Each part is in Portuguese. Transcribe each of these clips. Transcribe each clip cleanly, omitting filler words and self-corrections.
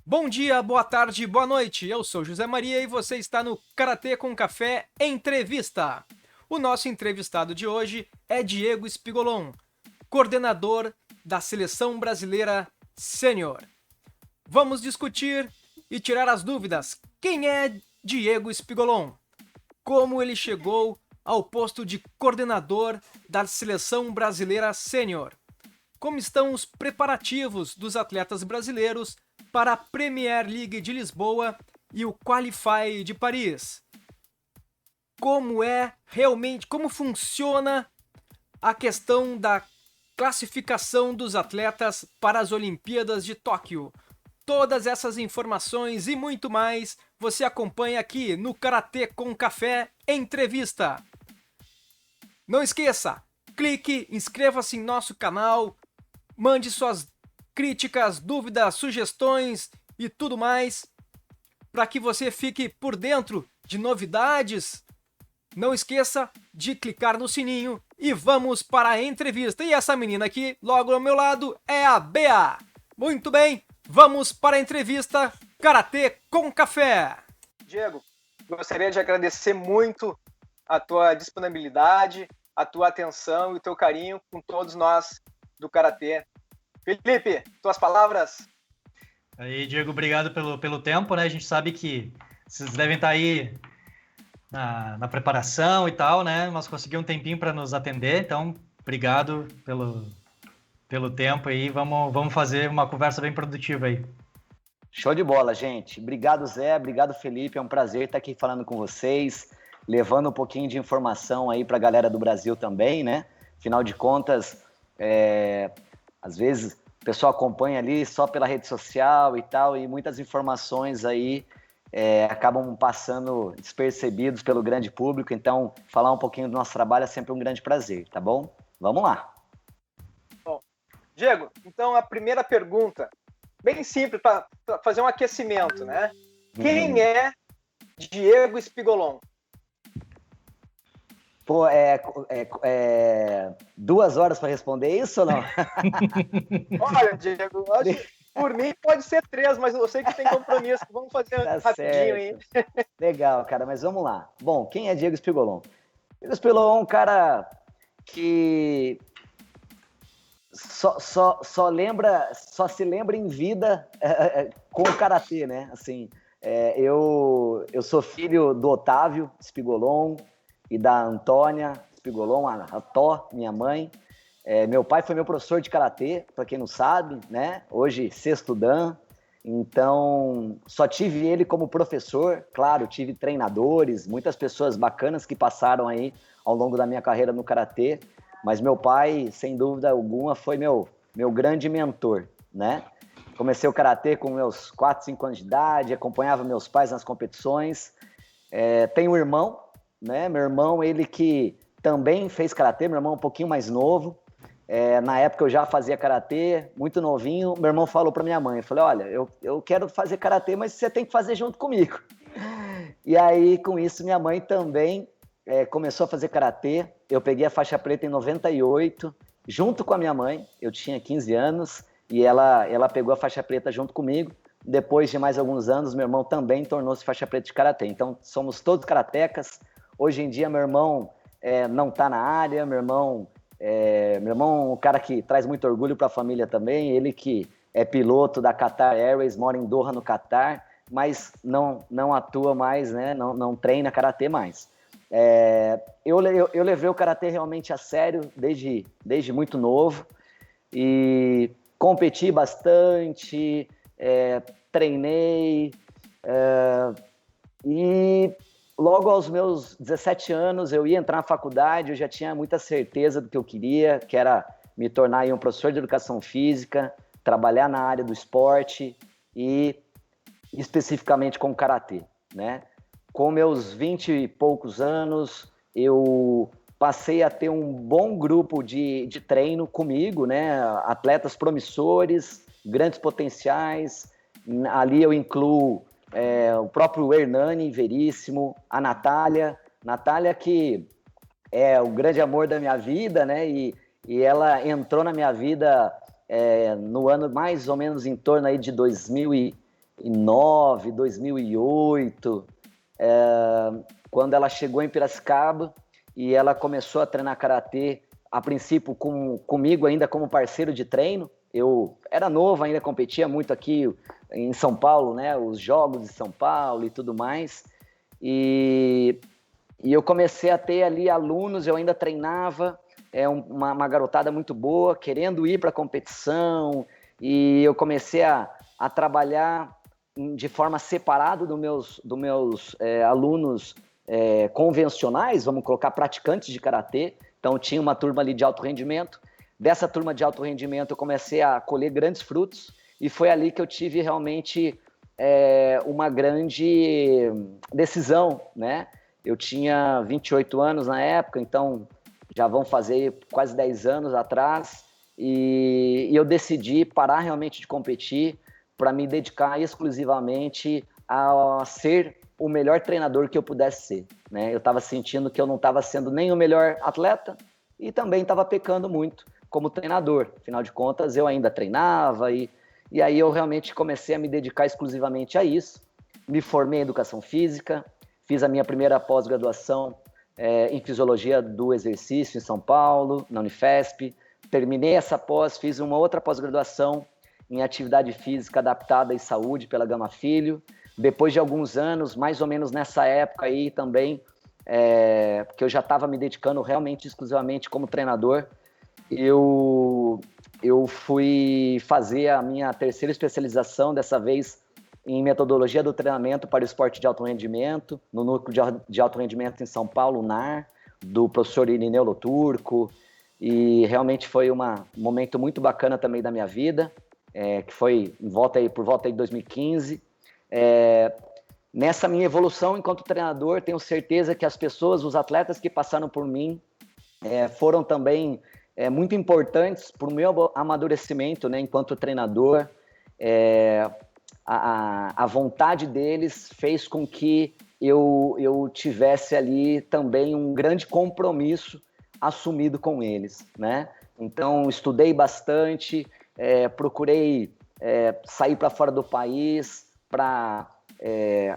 Bom dia, boa tarde, boa noite. Eu sou José Maria e você está no Karatê com Café Entrevista. O nosso entrevistado de hoje é Diego Espigolon, coordenador da Seleção Brasileira Sênior. Vamos discutir e tirar as dúvidas. Quem é Diego Espigolon? Como ele chegou ao posto de coordenador da Seleção Brasileira Sênior? Como estão os preparativos dos atletas brasileiros para a Premier League de Lisboa e o Qualify de Paris? Como funciona a questão da classificação dos atletas para as Olimpíadas de Tóquio? Todas essas informações e muito mais você acompanha aqui no Karatê com Café Entrevista. Não esqueça, clique, inscreva-se em nosso canal, mande suas críticas, dúvidas, sugestões e tudo mais para que você fique por dentro de novidades. Não esqueça de clicar no sininho e vamos para a entrevista. E essa menina aqui, logo ao meu lado, é a Bea. Muito bem, vamos para a entrevista Karatê com Café. Diego, gostaria de agradecer muito a tua disponibilidade, a tua atenção e o teu carinho com todos nós do Karatê. Felipe, tuas palavras. Aí, Diego, obrigado pelo tempo, né? A gente sabe que vocês devem estar aí na preparação e tal, né? Mas conseguiu um tempinho para nos atender, então obrigado pelo tempo aí. Vamos fazer uma conversa bem produtiva aí. Show de bola, gente. Obrigado, Zé. Obrigado, Felipe. É um prazer estar aqui falando com vocês, levando um pouquinho de informação aí para a galera do Brasil também, né? Afinal de contas, às vezes o pessoal acompanha ali só pela rede social e tal, e muitas informações aí acabam passando despercebidos pelo grande público. Então, falar um pouquinho do nosso trabalho é sempre um grande prazer, tá bom? Vamos lá. Bom, Diego, então a primeira pergunta, bem simples, para fazer um aquecimento, né? Quem é Diego Espigolon? Pô, 2 horas para responder isso ou não? Olha, Diego, por mim pode ser 3, mas eu sei que tem compromisso. Vamos fazer rapidinho aí. Legal, cara, mas vamos lá. Bom, quem é Diego Espigolon? Diego Espigolon é um cara que só se lembra em vida com o Karatê, né? Assim, eu sou filho do Otávio Espigolon e da Antônia Espigolon, a Tó, minha mãe. Meu pai foi meu professor de Karatê, para quem não sabe, né? Hoje, sexto Dan. Então, só tive ele como professor. Claro, tive treinadores, muitas pessoas bacanas que passaram aí ao longo da minha carreira no Karatê. Mas meu pai, sem dúvida alguma, foi meu grande mentor, né? Comecei o Karatê com meus 4, 5 anos de idade, acompanhava meus pais nas competições. Tenho um irmão, né? Meu irmão, ele que também fez Karatê, meu irmão um pouquinho mais novo. Na época eu já fazia Karatê, muito novinho. Meu irmão falou para minha mãe, eu falei, olha, eu quero fazer Karatê, mas você tem que fazer junto comigo. E aí, com isso, minha mãe também começou a fazer Karatê. Eu peguei a faixa preta em 98, junto com a minha mãe. Eu tinha 15 anos e ela pegou a faixa preta junto comigo. Depois de mais alguns anos, meu irmão também tornou-se faixa preta de Karatê. Então, somos todos karatecas. Hoje em dia, meu irmão não está na área. Meu irmão é um cara que traz muito orgulho para a família também. Ele que é piloto da Qatar Airways, mora em Doha, no Qatar, mas não atua mais, né? Não treina Karatê mais. Eu levei o Karatê realmente a sério desde muito novo e competi bastante, treinei e logo aos meus 17 anos eu ia entrar na faculdade. Eu já tinha muita certeza do que eu queria, que era me tornar aí um professor de educação física, trabalhar na área do esporte e especificamente com Karatê, né? Com meus 20 e poucos anos, eu passei a ter um bom grupo de treino comigo, né? Atletas promissores, grandes potenciais. Ali eu incluo o próprio Hernani Veríssimo, a Natália que é o grande amor da minha vida, né? E ela entrou na minha vida no ano mais ou menos em torno aí de 2009, 2008, quando ela chegou em Piracicaba e ela começou a treinar karatê, a princípio comigo ainda como parceiro de treino. Eu era novo ainda, competia muito aqui em São Paulo, né? Os jogos de São Paulo e tudo mais. E eu comecei a ter ali alunos, eu ainda treinava, uma garotada muito boa, querendo ir para a competição, e eu comecei a trabalhar de forma separada dos meus alunos convencionais, vamos colocar praticantes de karatê. Então tinha uma turma ali de alto rendimento. Dessa turma de alto rendimento eu comecei a colher grandes frutos, e foi ali que eu tive realmente uma grande decisão, né? Eu tinha 28 anos na época, então já vão fazer quase 10 anos atrás, e eu decidi parar realmente de competir para me dedicar exclusivamente a ser o melhor treinador que eu pudesse ser, né? Eu estava sentindo que eu não estava sendo nem o melhor atleta e também estava pecando muito como treinador. Afinal de contas, eu ainda treinava e aí eu realmente comecei a me dedicar exclusivamente a isso. Me formei em Educação Física, fiz a minha primeira pós-graduação em Fisiologia do Exercício em São Paulo, na Unifesp. Terminei essa pós, fiz uma outra pós-graduação em Atividade Física Adaptada e Saúde pela Gama Filho. Depois de alguns anos, mais ou menos nessa época aí também, porque eu já estava me dedicando realmente exclusivamente como treinador, eu fui fazer a minha terceira especialização, dessa vez em metodologia do treinamento para o esporte de alto rendimento, no núcleo de alto rendimento em São Paulo, NAR, do professor Irineu Loturco, e realmente foi um momento muito bacana também da minha vida, que foi por volta de 2015. Nessa minha evolução enquanto treinador, tenho certeza que as pessoas, os atletas que passaram por mim, foram também muito importantes para o meu amadurecimento, né, enquanto treinador. A vontade deles fez com que eu tivesse ali também um grande compromisso assumido com eles, né? Então, estudei bastante, procurei sair para fora do país para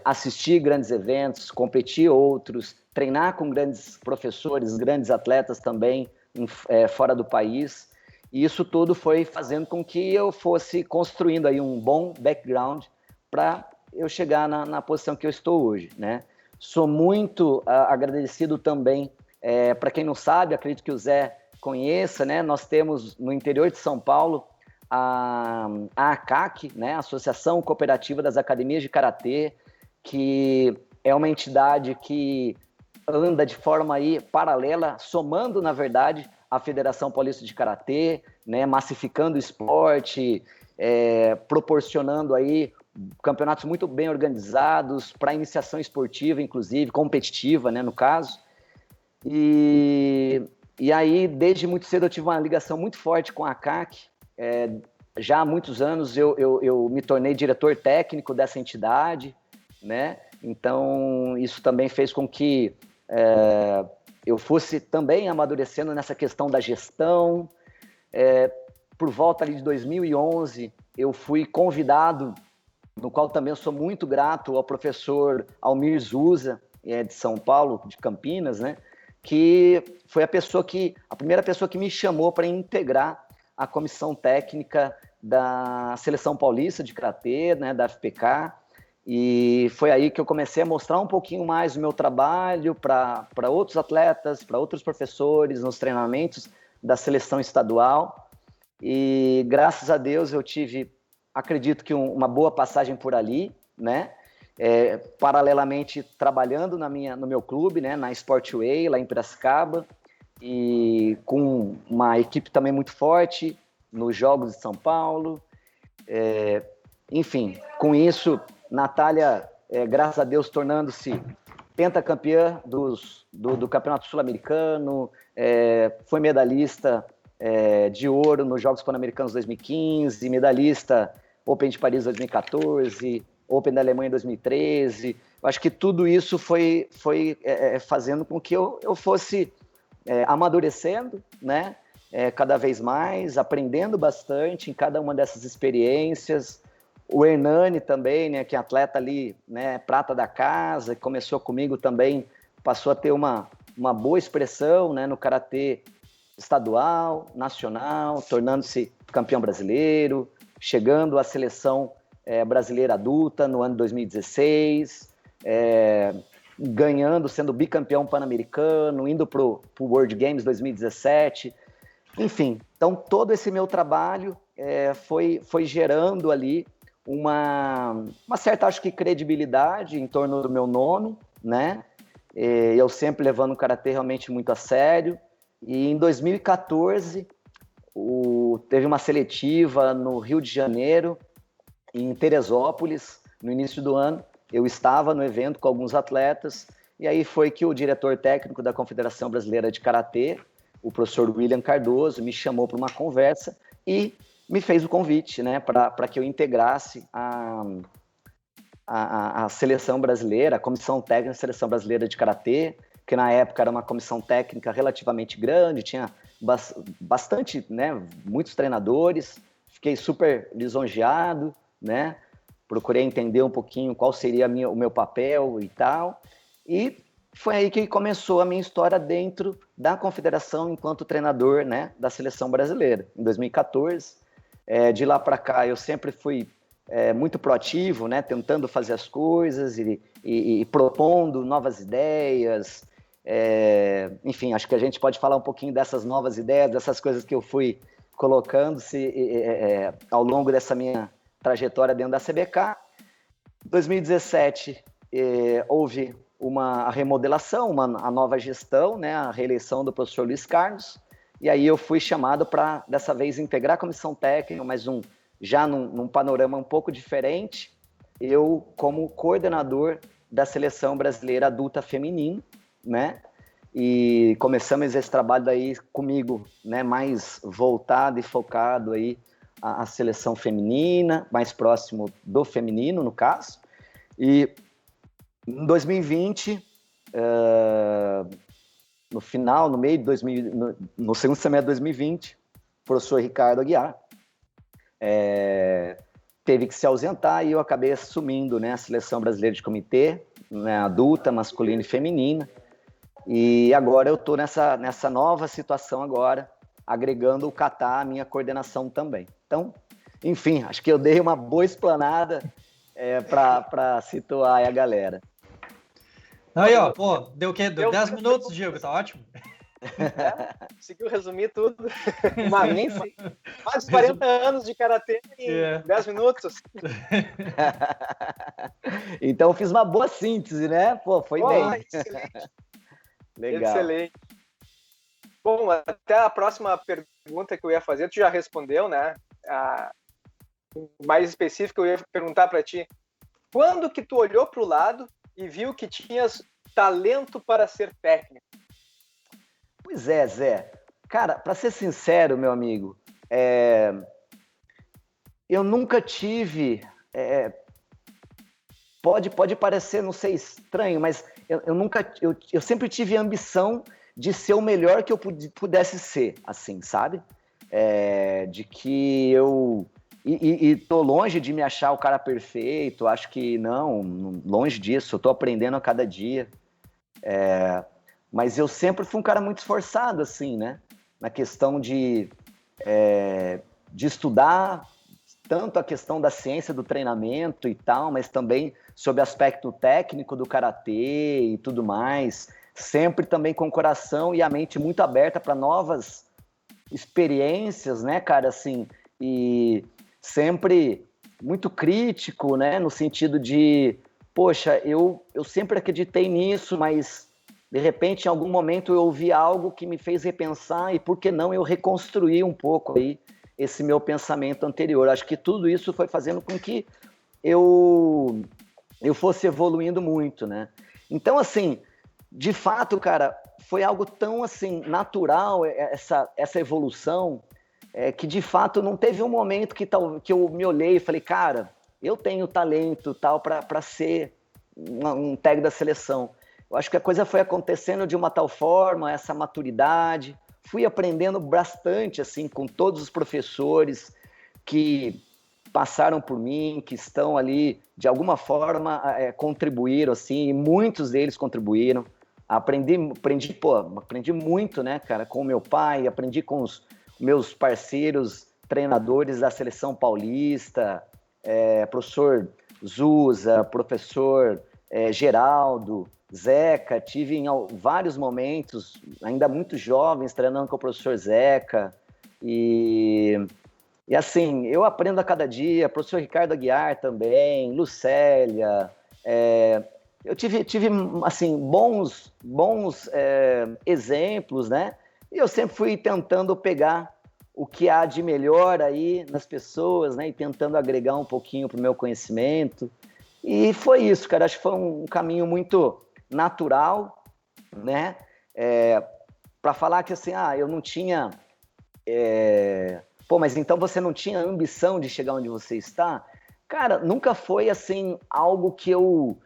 assistir grandes eventos, competir outros, treinar com grandes professores, grandes atletas também fora do país. E isso tudo foi fazendo com que eu fosse construindo aí um bom background para eu chegar na posição que eu estou hoje, né? Sou muito agradecido também, para quem não sabe, acredito que o Zé conheça, né? Nós temos no interior de São Paulo a ACAC, né? Associação Cooperativa das Academias de Karatê, que é uma entidade que anda de forma aí paralela, somando, na verdade, a Federação Paulista de Karatê, né, massificando o esporte, proporcionando aí campeonatos muito bem organizados para iniciação esportiva, inclusive, competitiva, né, no caso. E aí, desde muito cedo, eu tive uma ligação muito forte com a CAC. Já há muitos anos eu me tornei diretor técnico dessa entidade, né? Então, isso também fez com que eu fosse também amadurecendo nessa questão da gestão. Por volta ali de 2011, eu fui convidado, no qual também eu sou muito grato ao professor Almir Zusa, de São Paulo, de Campinas, né? Que foi a primeira pessoa que me chamou para integrar a comissão técnica da Seleção Paulista de Karatê, né, da FPK. E foi aí que eu comecei a mostrar um pouquinho mais o meu trabalho para outros atletas, para outros professores, nos treinamentos da seleção estadual. E graças a Deus eu tive, acredito que uma boa passagem por ali, né? Paralelamente trabalhando no meu clube, né? Na Sportway, lá em Piracicaba, e com uma equipe também muito forte nos Jogos de São Paulo. Enfim, com isso, Natália, graças a Deus, tornando-se pentacampeã do Campeonato Sul-Americano, foi medalhista de ouro nos Jogos Pan-Americanos 2015, medalhista Open de Paris 2014, Open da Alemanha 2013. Eu acho que tudo isso foi fazendo com que eu fosse amadurecendo, né? Cada vez mais, aprendendo bastante em cada uma dessas experiências. O Hernani também, né, que é atleta ali, né, prata da casa, que começou comigo também, passou a ter uma boa expressão, né, no karatê estadual, nacional, tornando-se campeão brasileiro, chegando à seleção brasileira adulta no ano 2016, ganhando, sendo bicampeão pan-americano, indo para o World Games 2017. Enfim, então todo esse meu trabalho foi gerando ali uma certa, acho que, credibilidade em torno do meu nome, né? Eu sempre levando o karatê realmente muito a sério. E em 2014, teve uma seletiva no Rio de Janeiro, em Teresópolis, no início do ano. Eu estava no evento com alguns atletas, e aí foi que o diretor técnico da Confederação Brasileira de Karatê, o professor William Cardoso, me chamou para uma conversa e me fez o convite, né, para que eu integrasse a seleção brasileira, a comissão técnica da seleção brasileira de karatê, que na época era uma comissão técnica relativamente grande, tinha bastante, né, muitos treinadores. Fiquei super lisonjeado, né, procurei entender um pouquinho qual seria o meu papel e tal, e foi aí que começou a minha história dentro da confederação enquanto treinador, né, da seleção brasileira, em 2014. De lá para cá eu sempre fui muito proativo, né, tentando fazer as coisas e propondo novas ideias. Enfim, acho que a gente pode falar um pouquinho dessas novas ideias, dessas coisas que eu fui colocando-se ao longo dessa minha trajetória dentro da CBK. Em 2017 houve a remodelação, a nova gestão, né, a reeleição do professor Luiz Carlos, e aí eu fui chamado para, dessa vez, integrar a comissão técnica, mas já num panorama um pouco diferente, eu como coordenador da seleção brasileira adulta feminina, né, e começamos esse trabalho daí comigo, né, mais voltado e focado aí a seleção feminina, mais próximo do feminino, no caso. E em 2020, no meio de 2000, no segundo semestre de 2020, o professor Ricardo Aguiar teve que se ausentar e eu acabei assumindo, né, a seleção brasileira de comitê, né, adulta, masculina e feminina. E agora eu estou nessa nova situação agora, agregando o kata à minha coordenação também. Então, enfim, acho que eu dei uma boa explanada para situar aí a galera. Aí, ó, pô, deu o quê? Deu 10 minutos, Diego, tá ótimo. Conseguiu resumir tudo. Mais de 40 anos de karatê em 10 minutos. Então eu fiz uma boa síntese, né? Pô, foi bem. Excelente. Legal. Excelente. Bom, até a próxima pergunta que eu ia fazer, tu já respondeu, né? Mais específico, eu ia perguntar para ti. Quando que tu olhou para o lado e viu que tinhas talento para ser técnico? Pois é, Zé. Cara, para ser sincero, meu amigo, eu nunca tive... Pode parecer, não sei, estranho, mas eu sempre tive a ambição de ser o melhor que eu pudesse ser, assim, sabe? De que eu... E tô longe de me achar o cara perfeito, acho que não, longe disso, eu tô aprendendo a cada dia. Mas eu sempre fui um cara muito esforçado, assim, né? Na questão de estudar tanto a questão da ciência do treinamento e tal, mas também sobre o aspecto técnico do karatê e tudo mais. Sempre também com o coração e a mente muito aberta para novas experiências, né, cara? Assim, e sempre muito crítico, né? No sentido de, poxa, eu sempre acreditei nisso, mas de repente, em algum momento, eu ouvi algo que me fez repensar e, por que não, eu reconstruir um pouco aí esse meu pensamento anterior. Acho que tudo isso foi fazendo com que eu fosse evoluindo muito, né? Então, assim, de fato, cara, foi algo tão, assim, natural essa evolução, que, de fato, não teve um momento que eu me olhei e falei, cara, eu tenho talento tal para ser um técnico da seleção. Eu acho que a coisa foi acontecendo de uma tal forma, essa maturidade, fui aprendendo bastante, assim, com todos os professores que passaram por mim, que estão ali, de alguma forma, contribuíram, assim, e muitos deles contribuíram. Aprendi muito, né, cara, com o meu pai, aprendi com os meus parceiros treinadores da Seleção Paulista, professor Zusa, professor Geraldo, Zeca, tive em vários momentos, ainda muito jovens, treinando com o professor Zeca, e assim, eu aprendo a cada dia, professor Ricardo Aguiar também, Lucélia, eu tive assim, bons exemplos, né? E eu sempre fui tentando pegar o que há de melhor aí nas pessoas, né? E tentando agregar um pouquinho para o meu conhecimento. E foi isso, cara. Acho que foi um caminho muito natural, né? Para falar que assim, eu não tinha... mas então você não tinha ambição de chegar onde você está? Cara, nunca foi assim algo que eu...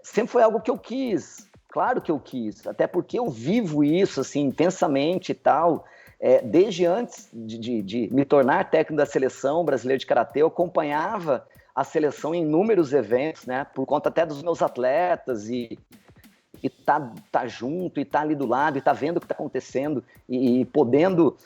sempre foi algo que eu quis. Claro que eu quis, até porque eu vivo isso assim intensamente e tal. Desde antes de me tornar técnico da Seleção Brasileira de Karatê, eu acompanhava a seleção em inúmeros eventos, né? Por conta até dos meus atletas e tá junto, e tá ali do lado, e tá vendo o que tá acontecendo, e podendo,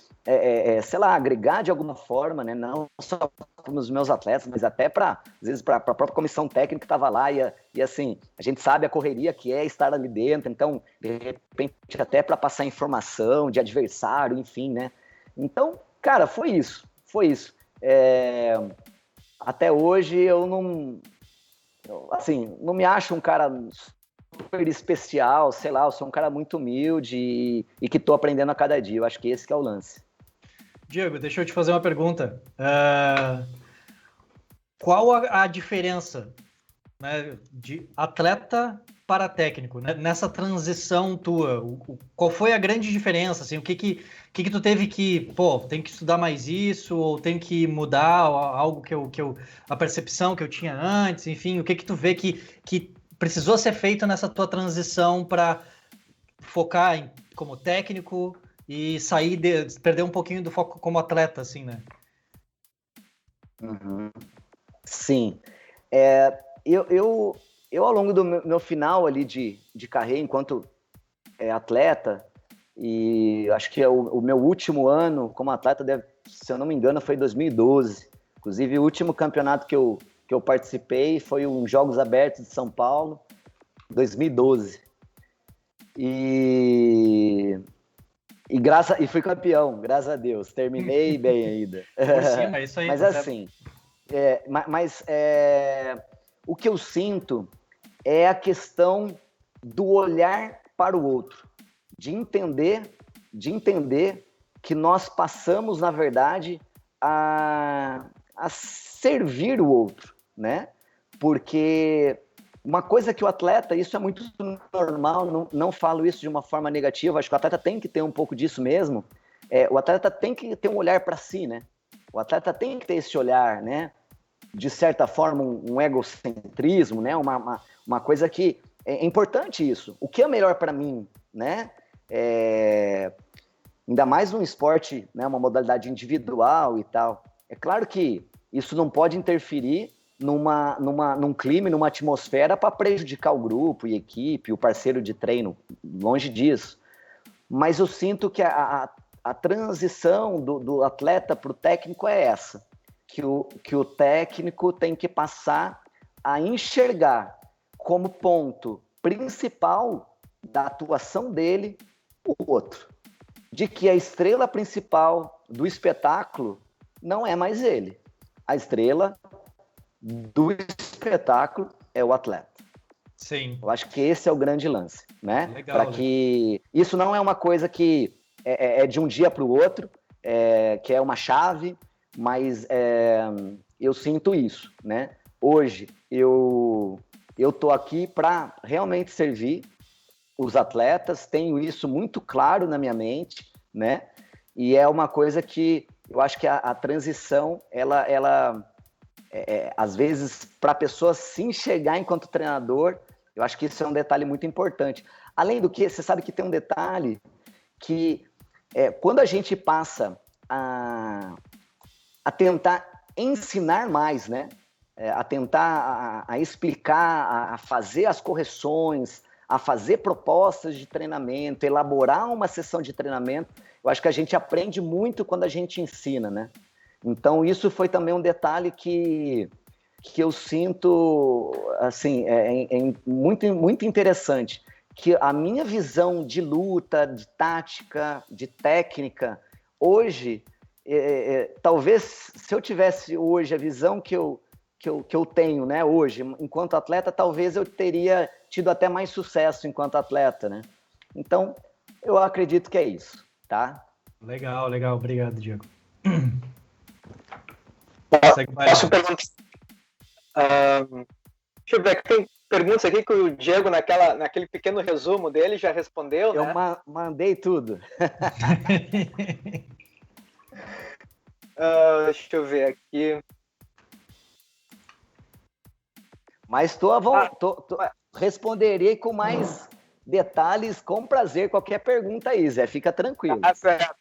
sei lá, agregar de alguma forma, né? Não só para os meus atletas, mas até às vezes para a própria comissão técnica que estava lá, e assim, a gente sabe a correria que é estar ali dentro, então, de repente, até para passar informação de adversário, enfim, né? Então, cara, foi isso. Até hoje eu não me acho um cara super especial, sei lá, eu sou um cara muito humilde e que tô aprendendo a cada dia. Eu acho que esse que é o lance. Diego, deixa eu te fazer uma pergunta. Qual a diferença, né, de atleta para técnico, né, nessa transição tua? Qual foi a grande diferença? Assim, o que tu teve que, tem que estudar mais isso, ou tem que mudar algo a percepção que eu tinha antes, enfim, o que tu vê que precisou ser feito nessa tua transição para focar como técnico e perder um pouquinho do foco como atleta, assim, né? Uhum. Sim. Eu ao longo do meu final ali de carreira enquanto atleta, e acho que o meu último ano como atleta, se eu não me engano, foi 2012. Inclusive, o último campeonato que eu participei foi os Jogos Abertos de São Paulo, 2012. E fui campeão, graças a Deus. Terminei bem ainda. Por cima, é isso aí. Mas assim, o que eu sinto é a questão do olhar para o outro, de entender que nós passamos, na verdade, a servir o outro, né? Porque uma coisa que o atleta, isso é muito normal, não falo isso de uma forma negativa, acho que o atleta tem que ter um pouco disso mesmo, o atleta tem que ter um olhar para si, né? O atleta tem que ter esse olhar, né? De certa forma, um egocentrismo, né? Uma coisa que é importante isso. O que é melhor para mim, né? Ainda mais num esporte, né? Uma modalidade individual e tal. É claro que isso não pode interferir num clima, numa atmosfera para prejudicar o grupo e equipe, o parceiro de treino, longe disso. Mas eu sinto que a transição do atleta para o técnico é essa, que o técnico tem que passar a enxergar como ponto principal da atuação dele o outro, de que a estrela principal do espetáculo não é mais ele. A estrela do espetáculo é o atleta. Sim. Eu acho que esse é o grande lance, né? Legal. Para que isso não é uma coisa que é de um dia para o outro, que é uma chave, mas eu sinto isso, né? Hoje eu eu estou aqui para realmente servir os atletas, tenho isso muito claro na minha mente, né? E é uma coisa que eu acho que a transição, ela às vezes, para a pessoa se enxergar enquanto treinador, eu acho que isso é um detalhe muito importante. Além do que, você sabe que tem um detalhe que quando a gente passa a tentar ensinar mais, né? A tentar a explicar, a fazer as correções, a fazer propostas de treinamento, elaborar uma sessão de treinamento, eu acho que a gente aprende muito quando a gente ensina, né? Então, isso foi também um detalhe que eu sinto, assim, muito, muito interessante, que a minha visão de luta, de tática, de técnica, hoje, talvez, se eu tivesse hoje a visão que eu tenho, né, hoje, enquanto atleta, talvez eu teria tido até mais sucesso enquanto atleta, né? Então, eu acredito que é isso, tá? Legal, obrigado, Diego. Posso perguntar? Deixa eu ver, tem perguntas aqui que o Diego, naquele pequeno resumo dele, já respondeu, eu né? Mandei tudo. Deixa eu ver aqui. Mas responderei com mais detalhes, com prazer, qualquer pergunta aí, Zé. Fica tranquilo. Certo.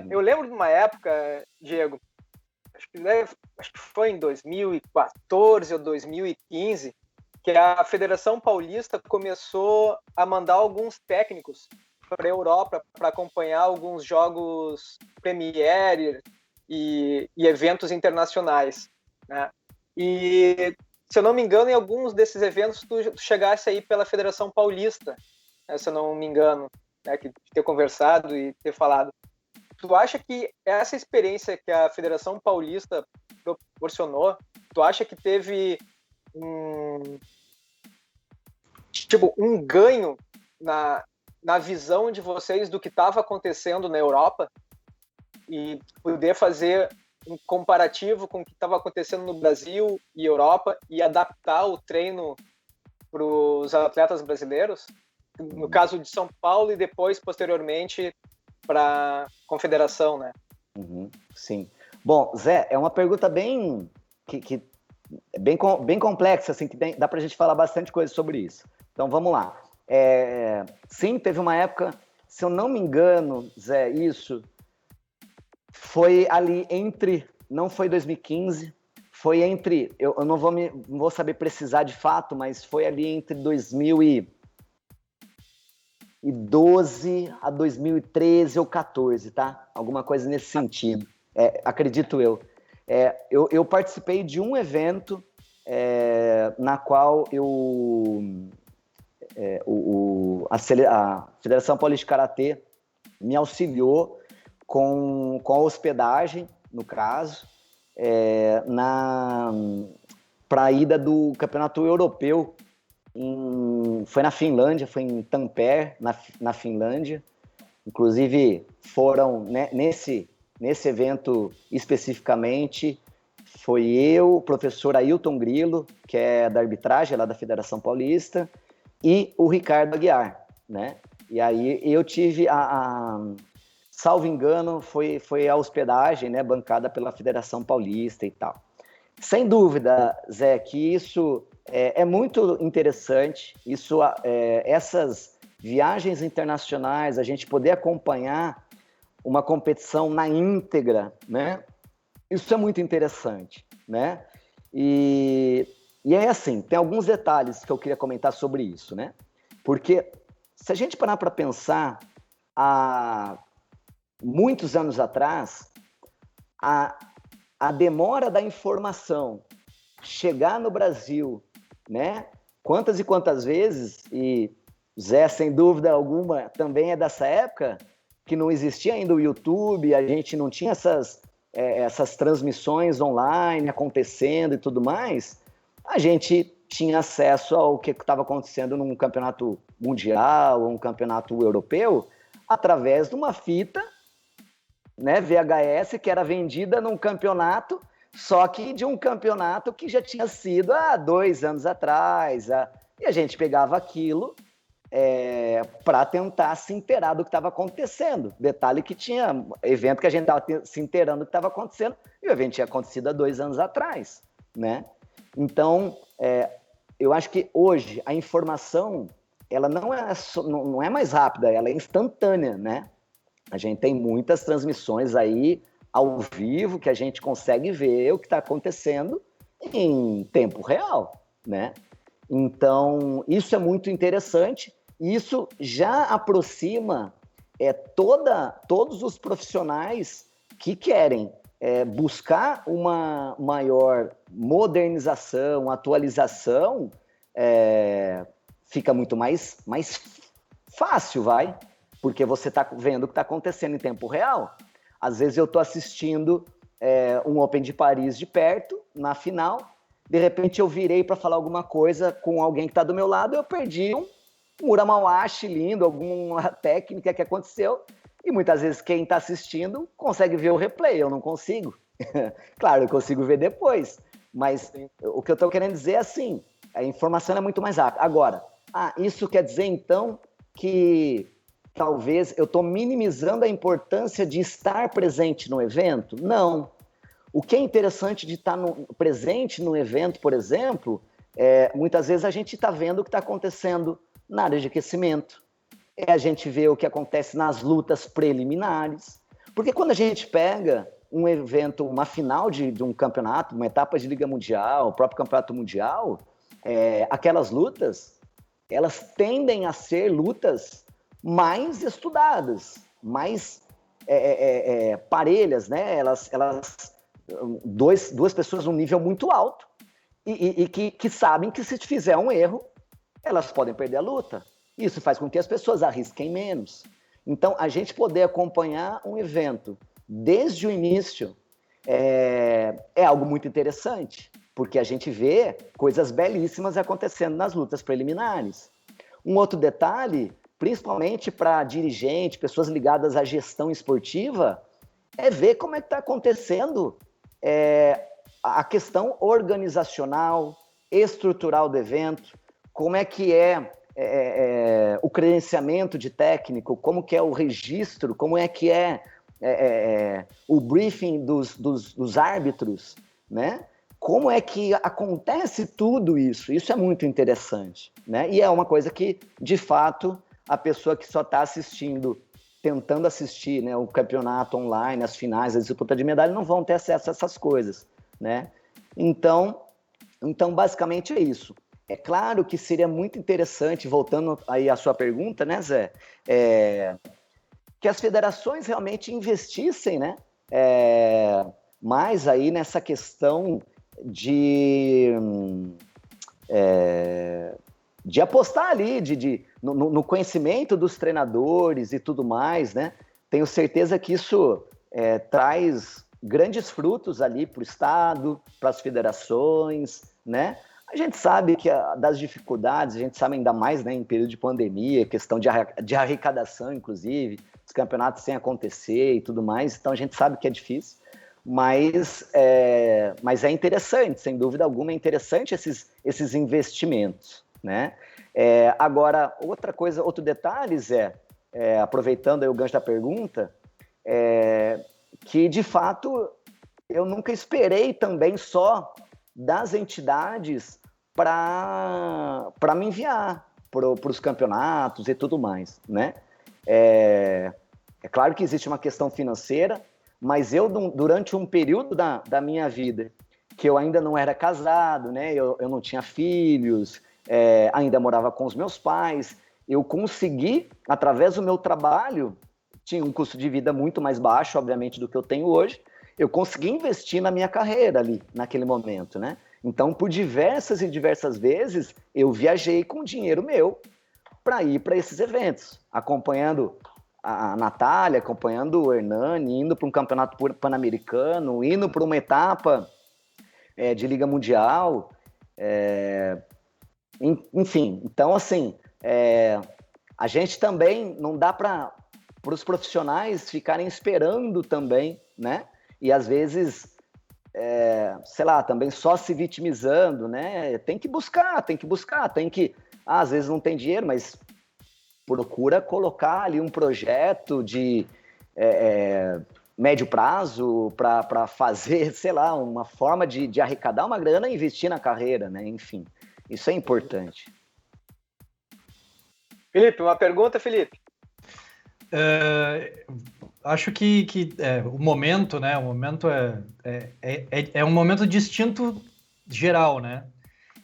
Eu lembro de uma época, Diego, acho que foi em 2014 ou 2015, que a Federação Paulista começou a mandar alguns técnicos para a Europa para acompanhar alguns jogos Premier e eventos internacionais, né? E, se eu não me engano, em alguns desses eventos tu chegasse aí pela Federação Paulista, né, se eu não me engano, né, de ter conversado e ter falado. Tu acha que essa experiência que a Federação Paulista proporcionou, tu acha que teve um ganho na visão de vocês do que estava acontecendo na Europa e poder fazer um comparativo com o que estava acontecendo no Brasil e Europa e adaptar o treino para os atletas brasileiros? No caso de São Paulo e depois, posteriormente, para a confederação, né? Sim. Bom, Zé, é uma pergunta bem complexa, assim, que dá para a gente falar bastante coisa sobre isso. Então, vamos lá. Sim, teve uma época, se eu não me engano, Zé, isso foi ali não foi 2015, foi entre, eu não vou saber precisar de fato, mas foi ali entre 2012 a 2013 ou 14, tá? Alguma coisa nesse sentido, acredito eu. Eu participei de um evento na qual a Federação Paulista de Karatê me auxiliou com a hospedagem, no caso, para a ida do Campeonato Europeu. Foi na Finlândia, foi em Tampere, na Finlândia. Inclusive, foram, né, nesse evento especificamente, foi eu, o professor Ailton Grilo, que é da arbitragem lá da Federação Paulista, e o Ricardo Aguiar, né? E aí eu tive salvo engano, foi a hospedagem, né, bancada pela Federação Paulista e tal. Sem dúvida, Zé, que isso é muito interessante. Essas viagens internacionais, a gente poder acompanhar uma competição na íntegra, né? Isso é muito interessante, né? E é assim, tem alguns detalhes que eu queria comentar sobre isso, né? Porque se a gente parar para pensar, há muitos anos atrás, a demora da informação chegar no Brasil, né? Quantas e quantas vezes, e Zé, sem dúvida alguma, também é dessa época, que não existia ainda o YouTube, a gente não tinha essas transmissões online acontecendo e tudo mais, a gente tinha acesso ao que estava acontecendo num campeonato mundial ou um campeonato europeu através de uma fita, né, VHS, que era vendida num campeonato Só que de um campeonato que já tinha sido há 2 anos atrás. E a gente pegava aquilo para tentar se inteirar do que estava acontecendo. Detalhe que tinha evento que a gente estava se inteirando do que estava acontecendo, e o evento tinha acontecido há 2 anos atrás, né? Então, eu acho que hoje a informação ela não é mais rápida, ela é instantânea, né? A gente tem muitas transmissões aí ao vivo que a gente consegue ver o que está acontecendo em tempo real, né? Então, isso é muito interessante. Isso já aproxima todos os profissionais que querem buscar uma maior modernização, atualização, fica muito mais fácil, porque você está vendo o que está acontecendo em tempo real. Às vezes eu estou assistindo um Open de Paris de perto, na final, de repente eu virei para falar alguma coisa com alguém que está do meu lado, eu perdi um Muramauashi lindo, alguma técnica que aconteceu, e muitas vezes quem está assistindo consegue ver o replay, eu não consigo. Claro, eu consigo ver depois, mas o que eu estou querendo dizer é assim, a informação é muito mais rápida. Agora, isso quer dizer então que talvez eu estou minimizando a importância de estar presente no evento? Não. O que é interessante de estar presente no evento, por exemplo, muitas vezes a gente está vendo o que está acontecendo na área de aquecimento, a gente vê o que acontece nas lutas preliminares, porque quando a gente pega um evento, uma final de um campeonato, uma etapa de Liga Mundial, o próprio Campeonato Mundial, aquelas lutas, elas tendem a ser lutas mais estudadas, mais parelhas, né? Elas duas pessoas num nível muito alto e que sabem que se fizer um erro, elas podem perder a luta. Isso faz com que as pessoas arrisquem menos. Então, a gente poder acompanhar um evento desde o início é algo muito interessante, porque a gente vê coisas belíssimas acontecendo nas lutas preliminares. Um outro detalhe, principalmente para dirigente, pessoas ligadas à gestão esportiva, é ver como é que está acontecendo a questão organizacional, estrutural do evento, como é que o credenciamento de técnico, como que é o registro, como é que o briefing dos árbitros, né? Como é que acontece tudo isso? Isso é muito interessante, né? E é uma coisa que, de fato, a pessoa que só está assistindo, tentando assistir, né, o campeonato online, as finais, a disputa de medalha, não vão ter acesso a essas coisas, né? Então basicamente é isso. É claro que seria muito interessante, voltando aí à sua pergunta, né, Zé, que as federações realmente investissem, né, mais aí nessa questão de apostar ali, no conhecimento dos treinadores e tudo mais, né? Tenho certeza que isso traz grandes frutos ali para o Estado, para as federações, né? A gente sabe que das dificuldades, a gente sabe ainda mais, né, em período de pandemia, questão de arrecadação, inclusive, os campeonatos sem acontecer e tudo mais, então a gente sabe que é difícil, mas é interessante, sem dúvida alguma, é interessante esses investimentos, né? Agora, outro detalhe, Zé, aproveitando aí o gancho da pergunta, que de fato eu nunca esperei também só das entidades para me enviar para os campeonatos e tudo mais, né? É claro que existe uma questão financeira, mas eu, durante um período da minha vida, que eu ainda não era casado, né? Eu não tinha filhos, ainda morava com os meus pais, eu consegui, através do meu trabalho, tinha um custo de vida muito mais baixo, obviamente, do que eu tenho hoje, eu consegui investir na minha carreira ali, naquele momento, né? Então, por diversas e diversas vezes, eu viajei com dinheiro meu para ir para esses eventos, acompanhando a Natália, acompanhando o Hernani, indo para um campeonato pan-americano, indo para uma etapa de Liga Mundial, enfim. Então, assim, a gente também não dá para os profissionais ficarem esperando também, né? E às vezes sei lá, também só se vitimizando, né? Tem que buscar, às vezes não tem dinheiro, mas procura colocar ali um projeto de médio prazo para fazer, sei lá, uma forma de arrecadar uma grana e investir na carreira, né? Enfim, isso é importante. Felipe, uma pergunta, Felipe. Acho que o momento, né? O momento é um momento distinto geral, né?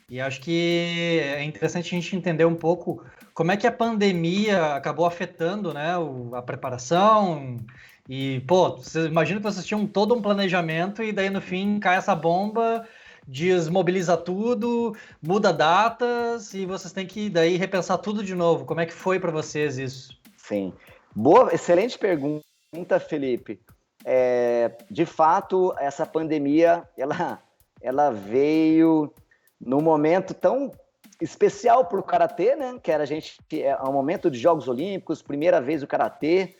E acho que é interessante a gente entender um pouco como é que a pandemia acabou afetando, né, a preparação. E, pô, você imagina que vocês tinham todo um planejamento e daí no fim cai essa bomba, desmobiliza tudo, muda datas e vocês têm que daí repensar tudo de novo. Como é que foi para vocês isso? Sim. Boa, excelente pergunta, Felipe. De fato, essa pandemia, ela veio num momento tão especial para o Karatê, né? Que é um momento de Jogos Olímpicos, primeira vez o Karatê,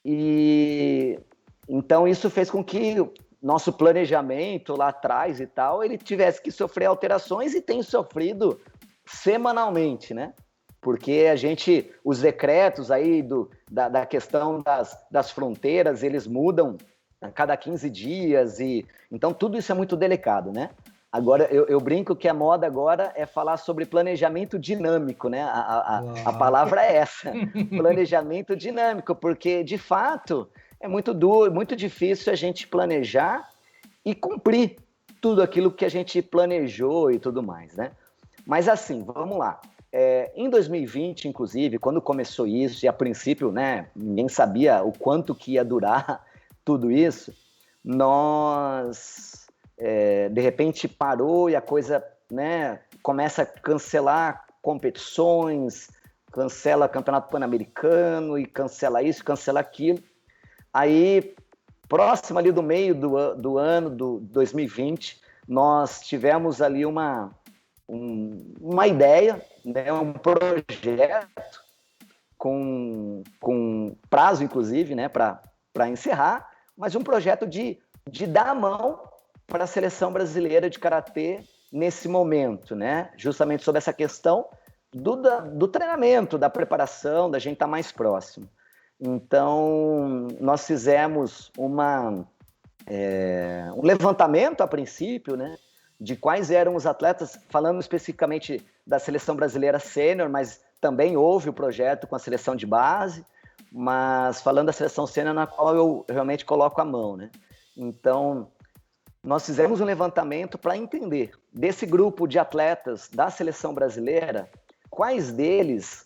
e então isso fez com que o nosso planejamento lá atrás e tal, ele tivesse que sofrer alterações e tem sofrido semanalmente, né? Porque os decretos aí da questão das fronteiras, eles mudam a cada 15 dias, e então tudo isso é muito delicado, né? Agora, eu brinco que a moda agora é falar sobre planejamento dinâmico, né? A palavra é essa, planejamento dinâmico, porque, de fato, é muito duro, muito difícil a gente planejar e cumprir tudo aquilo que a gente planejou e tudo mais, né? Mas, assim, vamos lá. Em 2020, inclusive, quando começou isso, e a princípio, né, ninguém sabia o quanto que ia durar tudo isso, nós... de repente parou e a coisa, né, começa a cancelar competições, cancela campeonato pan-americano e cancela isso, cancela aquilo. Aí, próximo ali do meio do ano, do 2020, nós tivemos ali uma ideia, né, um projeto com prazo, inclusive, né, para encerrar, mas um projeto de dar a mão para a seleção brasileira de karatê nesse momento, né? Justamente sobre essa questão do treinamento, da preparação, da gente estar mais próximo. Então, nós fizemos um levantamento a princípio, né? De quais eram os atletas, falando especificamente da seleção brasileira sênior, mas também houve o projeto com a seleção de base, mas falando da seleção sênior na qual eu realmente coloco a mão, né? Então, nós fizemos um levantamento para entender desse grupo de atletas da seleção brasileira, quais deles,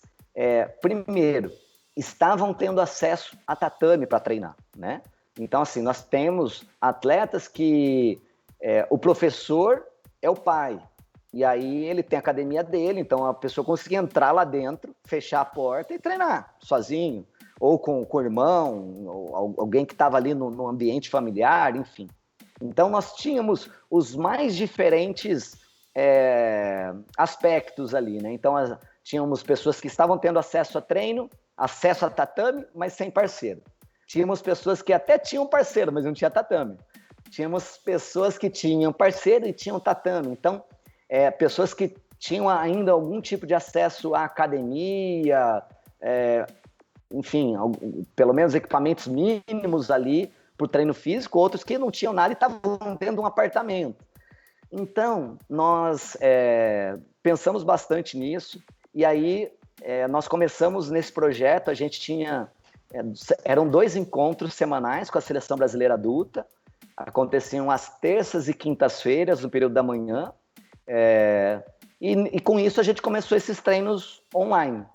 primeiro, estavam tendo acesso a tatame para treinar, né? Então, assim, nós temos atletas que o professor é o pai, e aí ele tem a academia dele, então a pessoa conseguia entrar lá dentro, fechar a porta e treinar sozinho, ou com o irmão, ou alguém que estava ali no ambiente familiar, enfim. Então, nós tínhamos os mais diferentes aspectos ali, né? Então, tínhamos pessoas que estavam tendo acesso a treino, acesso a tatame, mas sem parceiro. Tínhamos pessoas que até tinham parceiro, mas não tinha tatame. Tínhamos pessoas que tinham parceiro e tinham tatame. Então, pessoas que tinham ainda algum tipo de acesso à academia, enfim, pelo menos equipamentos mínimos ali, por treino físico, outros que não tinham nada e estavam tendo um apartamento. Então, nós pensamos bastante nisso, e aí nós começamos nesse projeto, a gente tinha... eram 2 encontros semanais com a Seleção Brasileira Adulta, aconteciam às terças e quintas-feiras, no período da manhã, e com isso a gente começou esses treinos online.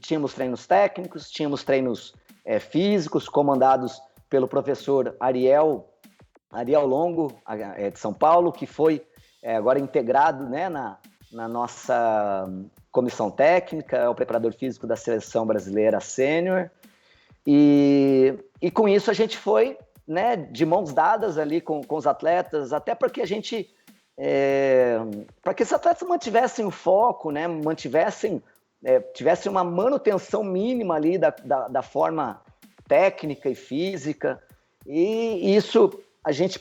Tínhamos treinos técnicos, tínhamos treinos físicos, comandados pelo professor Ariel Longo, de São Paulo, que foi agora integrado, né, na nossa comissão técnica, é o preparador físico da Seleção Brasileira Sênior, e com isso a gente foi, né, de mãos dadas ali com os atletas, até para que a gente, para que esses atletas mantivessem o foco, né, tivesse uma manutenção mínima ali da forma técnica e física, e isso a gente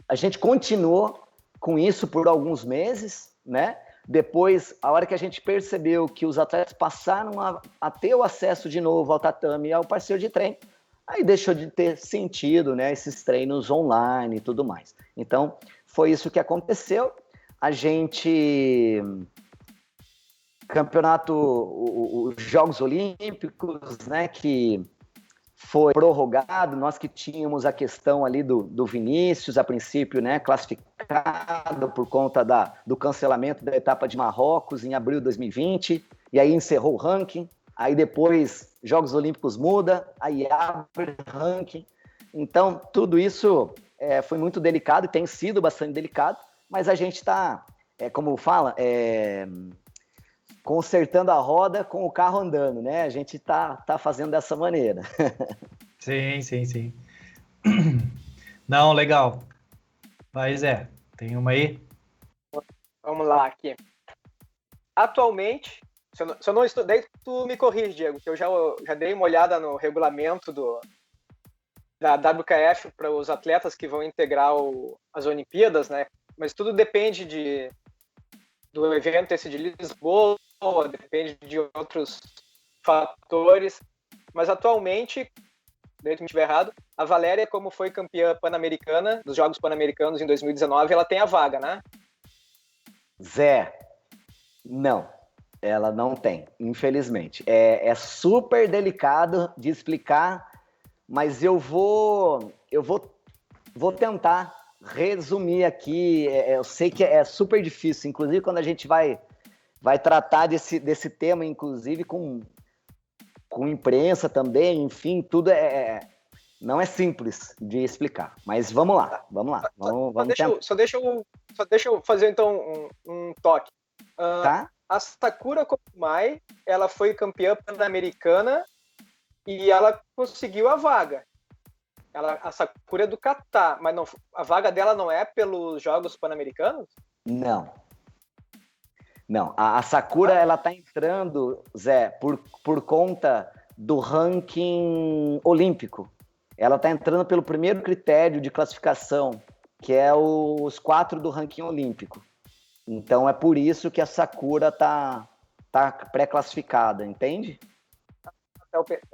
A gente continuou com isso por alguns meses, né? Depois, a hora que a gente percebeu que os atletas passaram a ter o acesso de novo ao tatame e ao parceiro de treino, aí deixou de ter sentido, né? Esses treinos online e tudo mais. Então, foi isso que aconteceu. A gente... os Jogos Olímpicos, né, que foi prorrogado, nós que tínhamos a questão ali do Vinícius, a princípio, né, classificado por conta do cancelamento da etapa de Marrocos em abril de 2020, e aí encerrou o ranking, aí depois Jogos Olímpicos muda, aí abre ranking, então tudo isso foi muito delicado e tem sido bastante delicado, mas a gente está, como fala, consertando a roda com o carro andando, né? A gente tá fazendo dessa maneira. Sim. Não, legal. Mas tem uma aí? Vamos lá aqui. Atualmente, se eu não estudei, tu me corrige, Diego, que eu já dei uma olhada no regulamento da WKF para os atletas que vão integrar as Olimpíadas, né? Mas tudo depende do evento esse de Lisboa, depende de outros fatores, mas atualmente, se eu estiver errado, a Valéria, como foi campeã pan-americana dos Jogos Pan-Americanos em 2019, ela tem a vaga, né? Zé, não, ela não tem, infelizmente. É super delicado de explicar, mas eu vou tentar resumir aqui. Eu sei que é super difícil, inclusive quando a gente vai tratar desse tema, inclusive com imprensa também, enfim, tudo não é simples de explicar. Mas vamos lá. Só deixa eu fazer então um toque. Tá? A Sakura Kokumai, ela foi campeã pan-americana e ela conseguiu a vaga. A Sakura é do Catar, mas a vaga dela não é pelos Jogos Pan-Americanos? Não. A Sakura, ela tá entrando, Zé, por conta do ranking olímpico. Ela tá entrando pelo primeiro critério de classificação, que é os 4 do ranking olímpico. Então é por isso que a Sakura tá pré-classificada, entende?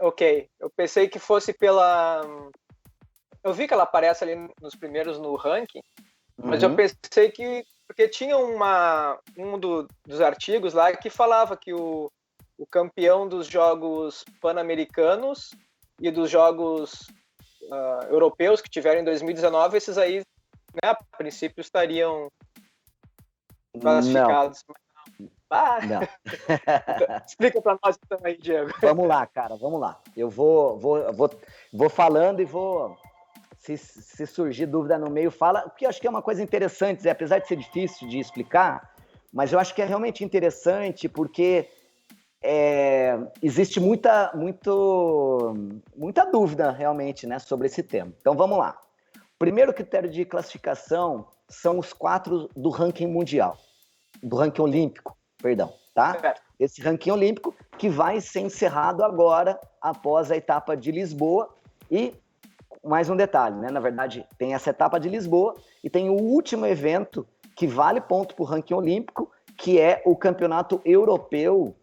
Ok. Eu pensei que fosse pela... Eu vi que ela aparece ali nos primeiros no ranking, mas eu pensei que... Porque tinha dos artigos lá que falava que o campeão dos Jogos Pan-Americanos e dos Jogos europeus que tiveram em 2019, esses aí, né, a princípio, estariam classificados. Não. Explica para nós também, Diego. Vamos lá, cara, vamos lá. Eu vou falando e vou... Se surgir dúvida no meio, fala, porque eu acho que é uma coisa interessante, apesar de ser difícil de explicar, mas eu acho que é realmente interessante porque existe muita dúvida realmente, né, sobre esse tema. Então vamos lá. O primeiro critério de classificação são os 4 do ranking mundial, do ranking olímpico, perdão, tá? Certo. Esse ranking olímpico que vai ser encerrado agora após a etapa de Lisboa. E mais um detalhe, né? Na verdade, tem essa etapa de Lisboa e tem o último evento que vale ponto para o ranking olímpico, que é o Campeonato Europeu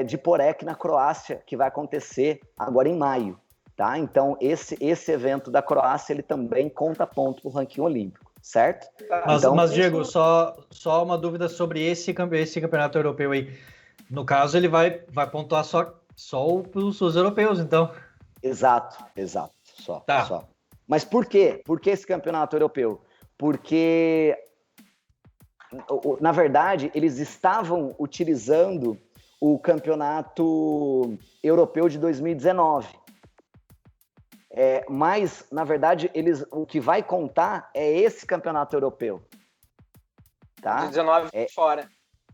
de Porek na Croácia, que vai acontecer agora em maio, tá? Então, esse evento da Croácia, ele também conta ponto para o ranking olímpico, certo? Mas Diego, só uma dúvida sobre esse campeonato europeu aí. No caso, ele vai pontuar só os europeus, então. Exato. Só. Mas por quê? Por que esse campeonato europeu? Porque, na verdade, eles estavam utilizando o campeonato europeu de 2019. Mas, na verdade, o que vai contar é esse campeonato europeu. Tá? 19 fora.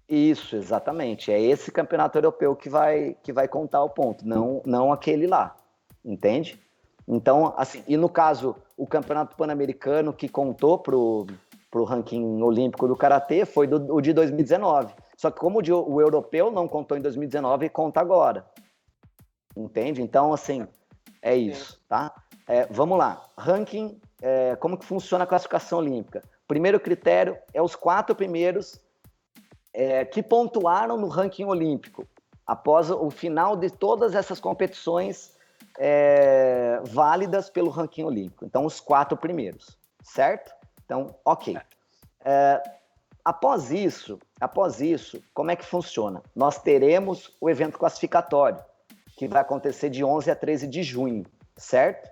Isso, exatamente. É esse campeonato europeu que vai contar o ponto, não aquele lá. Entende? Então, assim, e no caso, o Campeonato Pan-Americano que contou pro ranking olímpico do Karatê foi o de 2019. Só que como o europeu não contou em 2019, conta agora. Entende? Então, assim, é isso, tá? Vamos lá. Ranking como que funciona a classificação olímpica? Primeiro critério é os 4 primeiros que pontuaram no ranking olímpico, após o final de todas essas competições válidas pelo ranking olímpico. Então, os 4 primeiros, certo? Então, ok. Após isso, como é que funciona? Nós teremos o evento classificatório, que vai acontecer de 11 a 13 de junho, certo?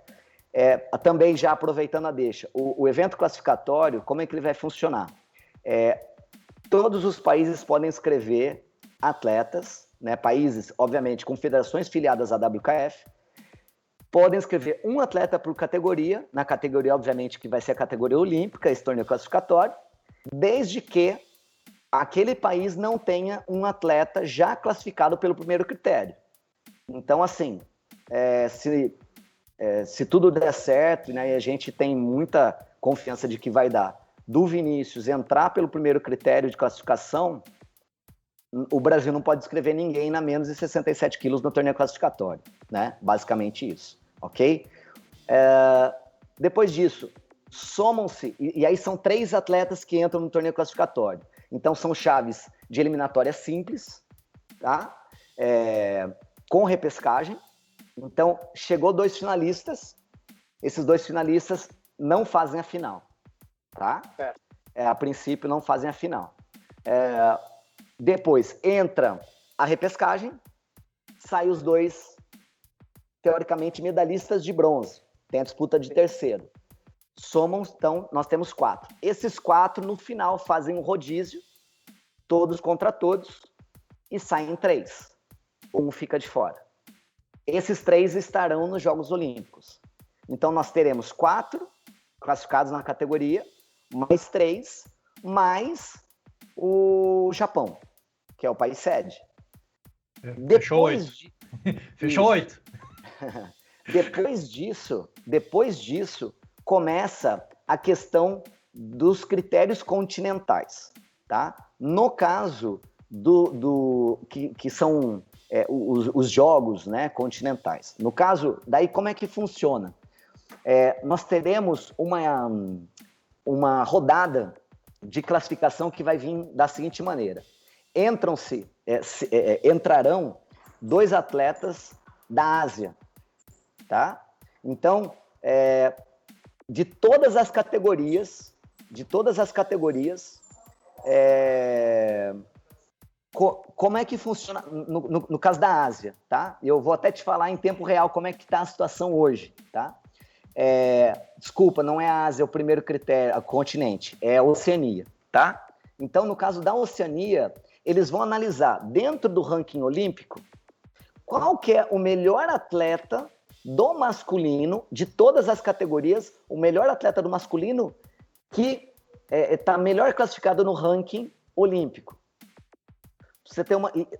Também já aproveitando a deixa, o evento classificatório, como é que ele vai funcionar? Todos os países podem inscrever atletas, né, países, obviamente, com federações filiadas à WKF, podem inscrever um atleta por categoria, na categoria, obviamente, que vai ser a categoria olímpica, esse torneio classificatório, desde que aquele país não tenha um atleta já classificado pelo primeiro critério. Então, assim, se tudo der certo, né, e a gente tem muita confiança de que vai dar, do Vinícius entrar pelo primeiro critério de classificação, o Brasil não pode inscrever ninguém na menos de 67 quilos no torneio classificatório, né? Basicamente isso, ok? Depois disso, somam-se, e aí são 3 atletas que entram no torneio classificatório. Então são chaves de eliminatória simples, tá? Com repescagem. Então, chegou 2 finalistas, esses 2 finalistas não fazem a final, tá? A princípio não fazem a final. Depois entra a repescagem, sai os 2, teoricamente, medalhistas de bronze. Tem a disputa de terceiro. Somam, então, nós temos 4. Esses 4, no final, fazem um rodízio, todos contra todos, e saem 3. Um fica de fora. Esses 3 estarão nos Jogos Olímpicos. Então, nós teremos 4 classificados na categoria, mais 3, mais o Japão, que é o país sede. Fechou 8. Fechou 8. Depois disso, começa a questão dos critérios continentais, tá? No caso que são os jogos, né, continentais. No caso, daí como é que funciona? Nós teremos uma rodada de classificação que vai vir da seguinte maneira. Entrarão 2 atletas da Ásia, tá? Então, de todas as categorias, como é que funciona no caso da Ásia, tá? Eu vou até te falar em tempo real como é que está a situação hoje, tá? Desculpa, não é a Ásia o primeiro critério, o continente, é a Oceania, tá? Então, no caso da Oceania, eles vão analisar, dentro do ranking olímpico, qual que é o melhor atleta do masculino, de todas as categorias, o melhor atleta do masculino que está melhor classificado no ranking olímpico.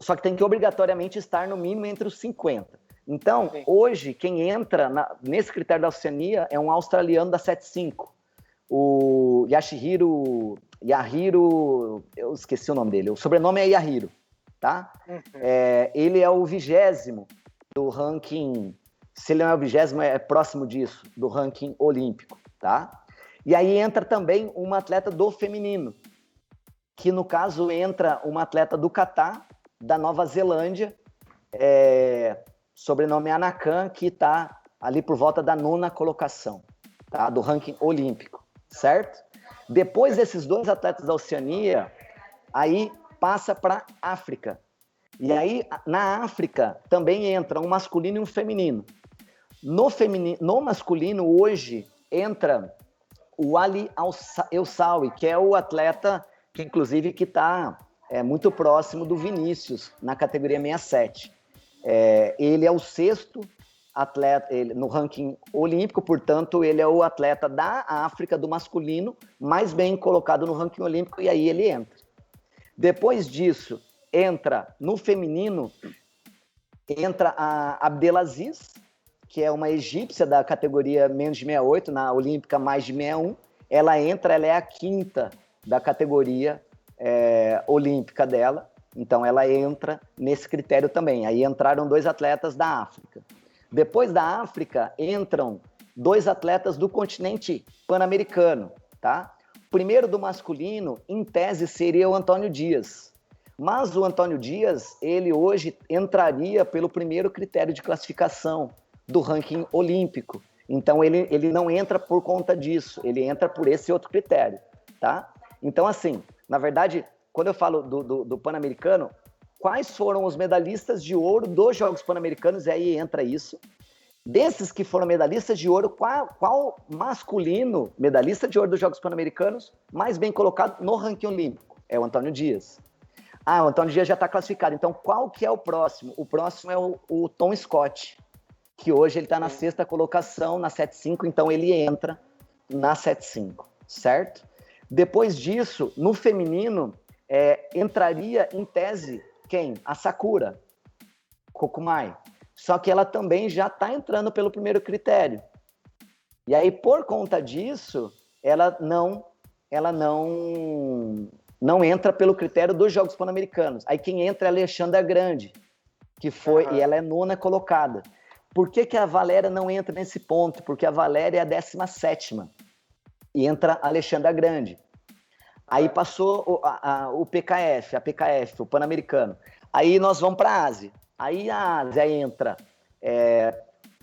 Só que tem que obrigatoriamente estar no mínimo entre os 50. Então, sim, hoje, quem entra nesse critério da Oceania é um australiano da 75, o Yahiro, eu esqueci o nome dele, o sobrenome é Yahiro, tá? Uhum. Ele é o 20º do ranking, se ele não é o 20º, é próximo disso, do ranking olímpico, tá? E aí entra também uma atleta do feminino, que no caso entra uma atleta do Catar, da Nova Zelândia, sobrenome Anakan, que está ali por volta da 9ª colocação, tá? Do ranking olímpico, certo? Depois desses 2 atletas da Oceania, aí passa para a África. E aí, na África, também entra um masculino e um feminino. No masculino, hoje, entra o Ali Elsawi, que é o atleta que, inclusive, que está muito próximo do Vinícius, na categoria 67. Ele é o 6º atleta no ranking olímpico, portanto, ele é o atleta da África, do masculino, mais bem colocado no ranking olímpico, e aí ele entra. Depois disso, entra no feminino, entra a Abdelaziz, que é uma egípcia da categoria menos de 68, na olímpica mais de 61. Ela entra, ela é a 5ª da categoria olímpica dela, então ela entra nesse critério também. Aí entraram 2 atletas da África. Depois da África, entram 2 atletas do continente pan-americano, tá? O primeiro do masculino, em tese, seria o Antônio Dias. Mas o Antônio Dias, ele hoje entraria pelo primeiro critério de classificação do ranking olímpico. Então, ele não entra por conta disso, ele entra por esse outro critério, tá? Então, assim, na verdade, quando eu falo do Pan-Americano, quais foram os medalhistas de ouro dos Jogos Pan-Americanos? E aí entra isso. Desses que foram medalhistas de ouro, qual masculino medalhista de ouro dos Jogos Pan-Americanos mais bem colocado no ranking olímpico? É o Antônio Dias. Ah, o Antônio Dias já está classificado. Então, qual que é o próximo? O próximo é o Tom Scott, que hoje ele está na 6ª colocação, na 7.5, então ele entra na 7.5, certo? Depois disso, no feminino, entraria em tese quem? A Sakura Kokumai. Só que ela também já está entrando pelo primeiro critério. E aí, por conta disso, ela não entra pelo critério dos Jogos Pan-Americanos. Aí quem entra é a Alexandra Grande, que foi, e ela é 9ª colocada. Por que a Valéria não entra nesse ponto? Porque a Valéria é a 17ª. E entra a Alexandra Grande. Aí passou o PKF, o Pan-Americano. Aí nós vamos para a Ásia. Aí a Ásia entra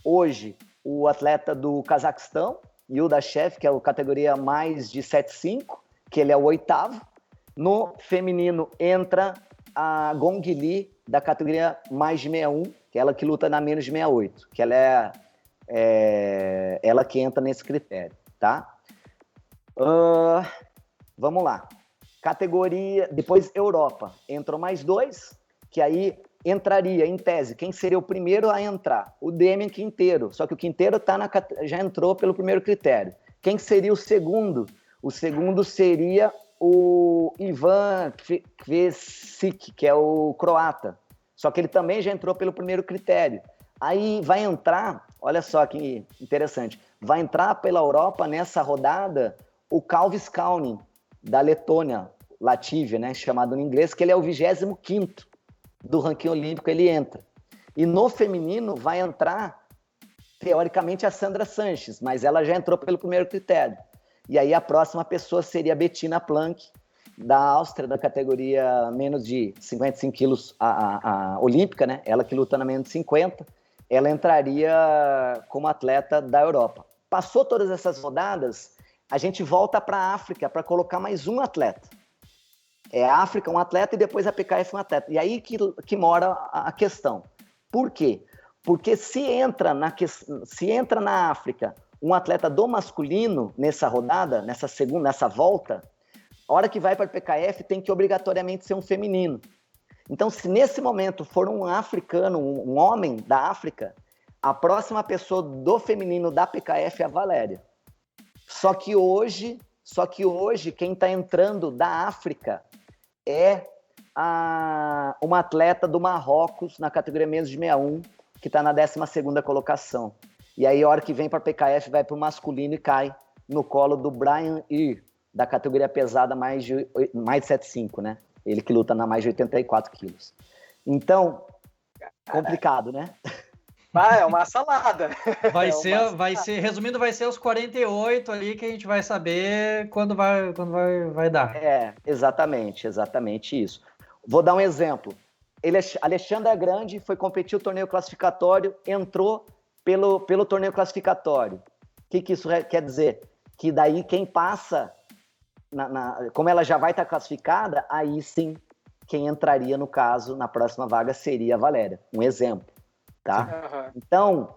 hoje o atleta do Cazaquistão, Yuldashev, que é a categoria mais de 7.5, que ele é o 8º. No feminino entra a Gong Li, da categoria mais de 61, que é ela que luta na menos de 68, que ela ela que entra nesse critério, tá? Vamos lá. Categoria, depois Europa, entrou mais 2, que aí entraria, em tese, quem seria o primeiro a entrar? O Demian Quinteiro, só que o Quinteiro já entrou pelo primeiro critério. Quem seria o segundo? O segundo seria o Ivan Kvesic, que é o croata, só que ele também já entrou pelo primeiro critério. Aí vai entrar, olha só que interessante, vai entrar pela Europa nessa rodada o Kalvis Kaunin, da Letônia, Latvia, né, chamado em inglês, que ele é o 25º do ranking olímpico, ele entra. E no feminino vai entrar, teoricamente, a Sandra Sanches, mas ela já entrou pelo primeiro critério. E aí a próxima pessoa seria a Bettina Planck, da Áustria, da categoria menos de 55 quilos, a olímpica, né? Ela que luta na menos de 50, ela entraria como atleta da Europa. Passou todas essas rodadas, a gente volta para a África para colocar mais um atleta. É a África um atleta e depois a PKF um atleta. E aí que mora a questão. Por quê? Porque se entra na África um atleta do masculino nessa rodada, nessa volta, a hora que vai para a PKF tem que obrigatoriamente ser um feminino. Então, se nesse momento for um africano, um homem da África, a próxima pessoa do feminino da PKF é a Valéria. Só que hoje quem está entrando da África é uma atleta do Marrocos na categoria menos de 61, que está na 12ª colocação. E aí, a hora que vem para a PKF, vai para o masculino e cai no colo do Brian Ir, da categoria pesada mais de 7.5, né? Ele que luta na mais de 84 quilos. Então, complicado, né? É uma salada. Vai ser, resumindo, vai ser os 48 ali que a gente vai saber quando vai dar. Exatamente isso. Vou dar um exemplo. Alexandra Grande foi competir o torneio classificatório, entrou pelo torneio classificatório. O que isso quer dizer? Que daí quem passa, como ela já vai estar classificada, aí sim, quem entraria no caso, na próxima vaga, seria a Valéria. Um exemplo, tá? Uhum. Então,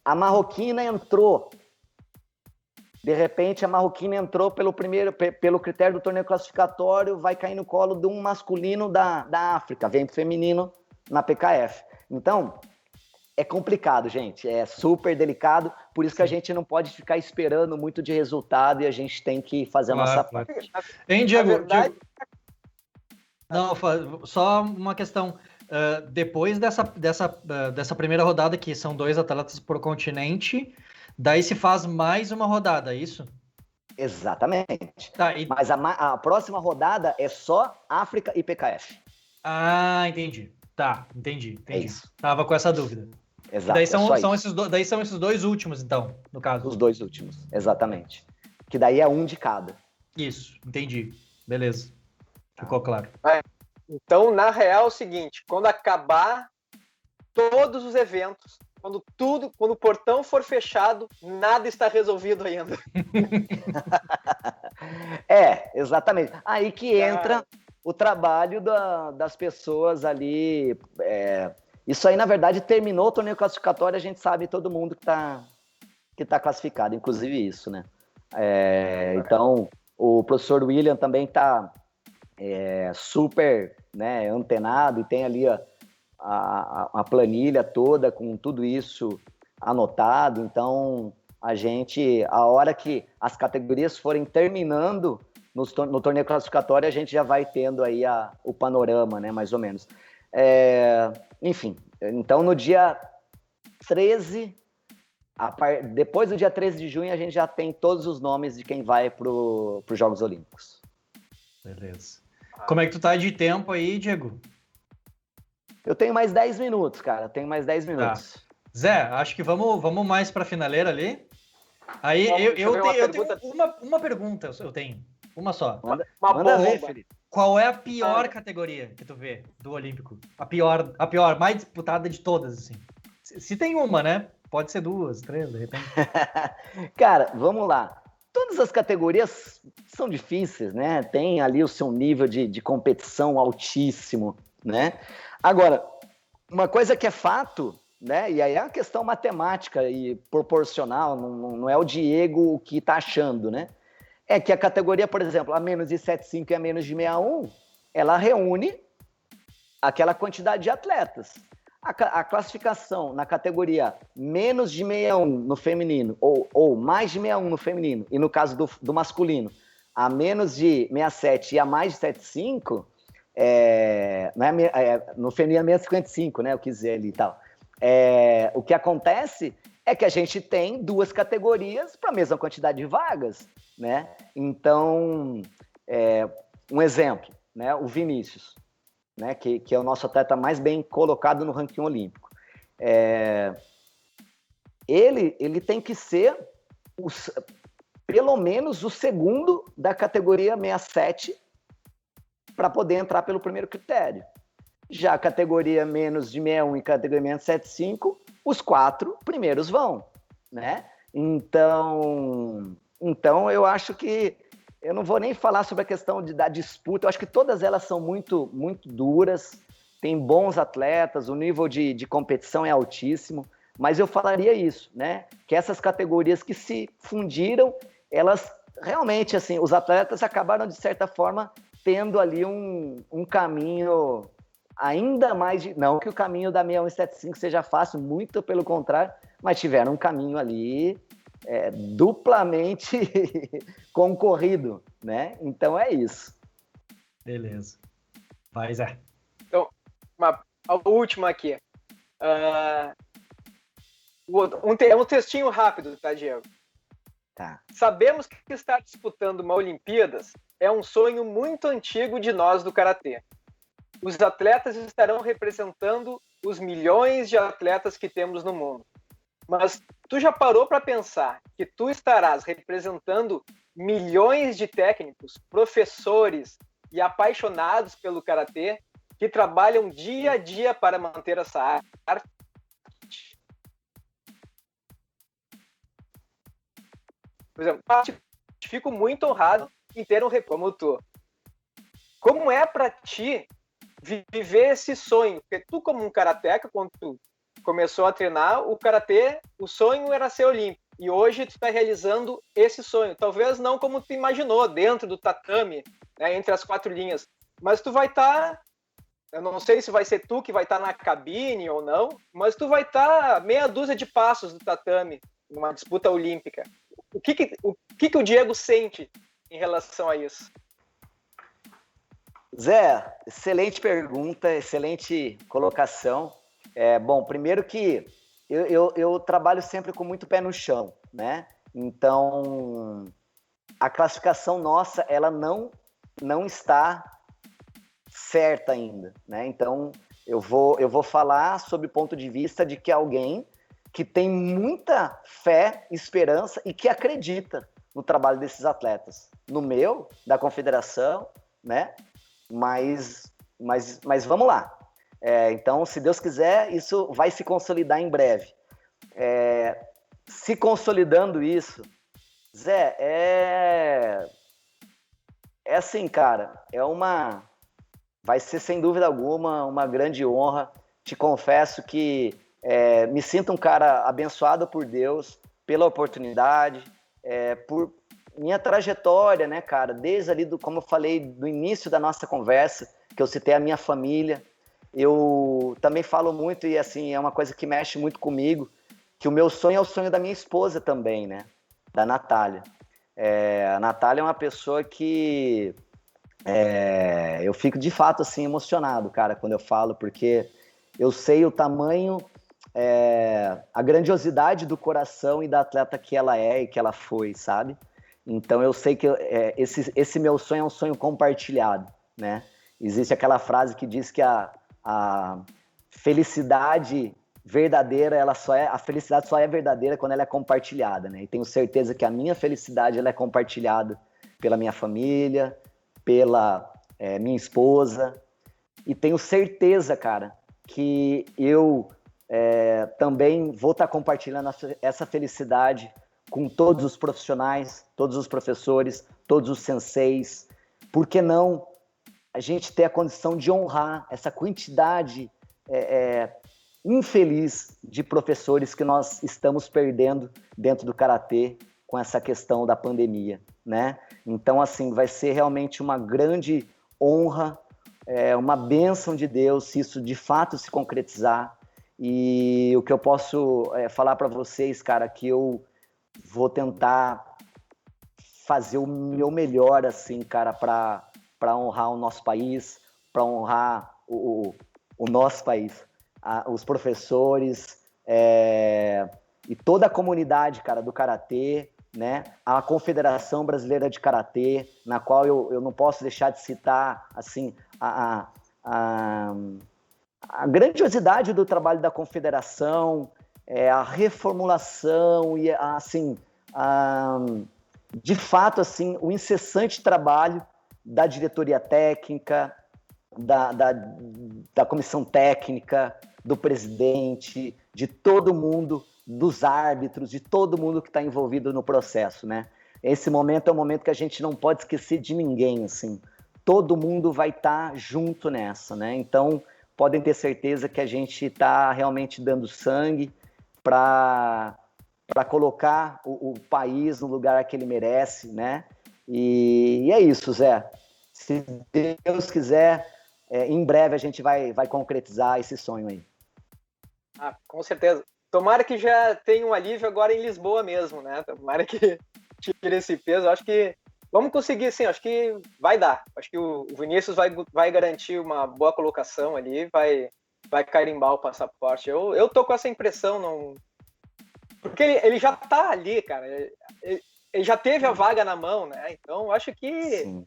a marroquina entrou. De repente, a marroquina entrou pelo critério do torneio classificatório, vai cair no colo de um masculino da África, vem pro feminino na PKF. Então, é complicado, gente, é super delicado, por isso que a gente não pode ficar esperando muito de resultado e a gente tem que fazer a nossa parte. Hein, Diego? Não, só uma questão. Depois dessa primeira rodada, que são 2 atletas por continente, daí se faz mais uma rodada, é isso? Exatamente. Tá, mas a próxima rodada é só África e PKF. Ah, entendi. Tá, entendi. É isso. Tava com essa dúvida. Exato. Daí é só isso. daí são esses dois últimos, então, no caso. Os dois últimos, exatamente. Que daí é um de cada. Isso, entendi. Beleza. Ficou claro. Então, na real, é o seguinte, quando acabar todos os eventos, quando o portão for fechado, nada está resolvido ainda. Exatamente. Aí que entra o trabalho das pessoas ali. Isso aí, na verdade, terminou o torneio classificatório, a gente sabe todo mundo que tá classificado, inclusive isso, né? Então, o professor William também está super, né, antenado e tem ali a planilha toda com tudo isso anotado. Então, a hora que as categorias forem terminando no torneio classificatório, a gente já vai tendo aí o panorama, né, mais ou menos. Enfim, então no dia 13, depois do dia 13 de junho, a gente já tem todos os nomes de quem vai para os Jogos Olímpicos. Beleza. Como é que tu tá de tempo aí, Diego? Eu tenho mais 10 minutos, cara. Tenho mais 10 minutos. Tá. Zé, acho que vamos mais para a finaleira ali. Aí eu tenho uma pergunta, eu tenho. Uma só. Manda ver, Felipe. Qual é a pior categoria que tu vê do Olímpico? A pior, mais disputada de todas, assim. Se tem uma, né? Pode ser 2, 3, de repente. Cara, vamos lá. Todas as categorias são difíceis, né? Tem ali o seu nível de competição altíssimo, né? Agora, uma coisa que é fato, né? E aí é uma questão matemática e proporcional, não é o Diego que está achando, né? É que a categoria, por exemplo, a menos de 75 e a menos de 61, ela reúne aquela quantidade de atletas. A classificação na categoria menos de 61 no feminino ou mais de 61 no feminino, e no caso do masculino, a menos de 67 e a mais de 75, no feminino é menos 55, né? Eu quis dizer ali e tal. O que acontece é que a gente tem 2 categorias para a mesma quantidade de vagas, né? Então, um exemplo, né? O Vinícius, né? Que é o nosso atleta mais bem colocado no ranking olímpico. Ele tem que ser pelo menos o segundo da categoria 67 para poder entrar pelo primeiro critério. Já a categoria menos de 61 e categoria menos de 75, os 4 primeiros vão, né? Então eu acho que eu não vou nem falar sobre a questão da disputa. Eu acho que todas elas são muito, muito duras, tem bons atletas, o nível de competição é altíssimo, mas eu falaria isso, né? Que essas categorias que se fundiram, elas realmente, assim, os atletas acabaram, de certa forma, tendo ali um caminho ainda mais... Não que o caminho da 6175 seja fácil, muito pelo contrário, mas tiveram um caminho ali duplamente concorrido, né? Então é isso. Beleza. Vai, Zé. Então, a última aqui. Um textinho rápido, tá, Diego? Tá. Sabemos que estar disputando uma Olimpíadas é um sonho muito antigo de nós do Karatê. Os atletas estarão representando os milhões de atletas que temos no mundo. Mas tu já parou para pensar que tu estarás representando milhões de técnicos, professores e apaixonados pelo Karatê que trabalham dia a dia para manter essa arte? Por exemplo, fico muito honrado em ter um como tu. Como é para ti viver esse sonho? Porque tu, como um karateca, quando tu começou a treinar, o karatê, o sonho era ser olímpico. E hoje tu está realizando esse sonho. Talvez não como tu imaginou, dentro do tatame, né, entre as 4 linhas. Mas tu vai estar... eu não sei se vai ser tu que vai estar na cabine ou não, mas tu vai estar meia dúzia de passos do tatame numa disputa olímpica. O que o Diego sente em relação a isso? Zé, excelente pergunta, excelente colocação. Bom, primeiro que eu trabalho sempre com muito pé no chão, né? Então, a classificação nossa, ela não está certa ainda, né? Então, Eu vou falar sob o ponto de vista de que alguém que tem muita fé, esperança e que acredita no trabalho desses atletas. No meu, da confederação, né? Mas vamos lá. Então, se Deus quiser, isso vai se consolidar em breve. Se consolidando isso, Zé, é assim, cara, vai ser sem dúvida alguma uma grande honra. Te confesso que me sinto um cara abençoado por Deus, pela oportunidade, por minha trajetória, né, cara, desde ali, como eu falei, do início da nossa conversa, que eu citei a minha família. Eu também falo muito, e assim, é uma coisa que mexe muito comigo, que o meu sonho é o sonho da minha esposa também, né, da Natália. A Natália é uma pessoa que eu fico de fato assim emocionado, cara, quando eu falo, porque eu sei o tamanho, a grandiosidade do coração e da atleta que ela é e que ela foi, sabe? Então eu sei que esse meu sonho é um sonho compartilhado, né? Existe aquela frase que diz que a felicidade verdadeira, a felicidade só é verdadeira quando ela é compartilhada, né? E tenho certeza que a minha felicidade ela é compartilhada pela minha família, pela minha esposa, e tenho certeza, cara, que eu também vou estar compartilhando essa felicidade com todos os profissionais, todos os professores, todos os senseis. Por que não a gente ter a condição de honrar essa quantidade infeliz de professores que nós estamos perdendo dentro do karatê com essa questão da pandemia, né? Então, assim, vai ser realmente uma grande honra, uma bênção de Deus se isso de fato se concretizar. E o que eu posso falar para vocês, cara, que eu vou tentar fazer o meu melhor, assim, cara, para honrar o nosso país, para honrar o nosso país, os professores e toda a comunidade, cara, do karatê, né? A Confederação Brasileira de Karatê, na qual eu não posso deixar de citar, assim, a grandiosidade do trabalho da Confederação, a reformulação e, assim, de fato, assim, o incessante trabalho da diretoria técnica, da comissão técnica, do presidente, de todo mundo, dos árbitros, de todo mundo que está envolvido no processo, né? Esse momento é um momento que a gente não pode esquecer de ninguém, assim. Todo mundo vai estar junto nessa, né? Então, podem ter certeza que a gente está realmente dando sangue para colocar o país no lugar que ele merece, né? E é isso, Zé. Se Deus quiser, em breve a gente vai concretizar esse sonho aí. Com certeza. Tomara que já tenha um alívio agora em Lisboa mesmo, né? Tomara que tire esse peso. Acho que vamos conseguir, sim. Acho que vai dar. Acho que o Vinícius vai garantir uma boa colocação ali, vai carimbar o passaporte. Eu tô com essa impressão, não... porque ele já tá ali, cara. Ele já teve a vaga na mão, né? Então, acho que... Sim.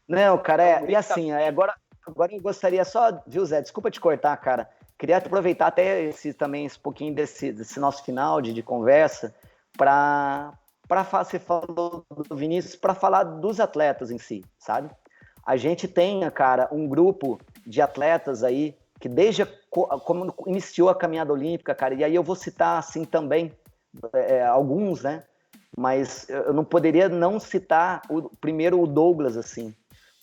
Não, cara, e assim, agora eu gostaria só, viu, Zé? Desculpa te cortar, cara. Queria aproveitar até esse pouquinho desse nosso final de conversa para você falou do Vinícius, para falar dos atletas em si, sabe? A gente tem, cara, um grupo de atletas aí que desde como iniciou a caminhada olímpica, cara, e aí eu vou citar assim também alguns, né? Mas eu não poderia não citar primeiro o Douglas, assim,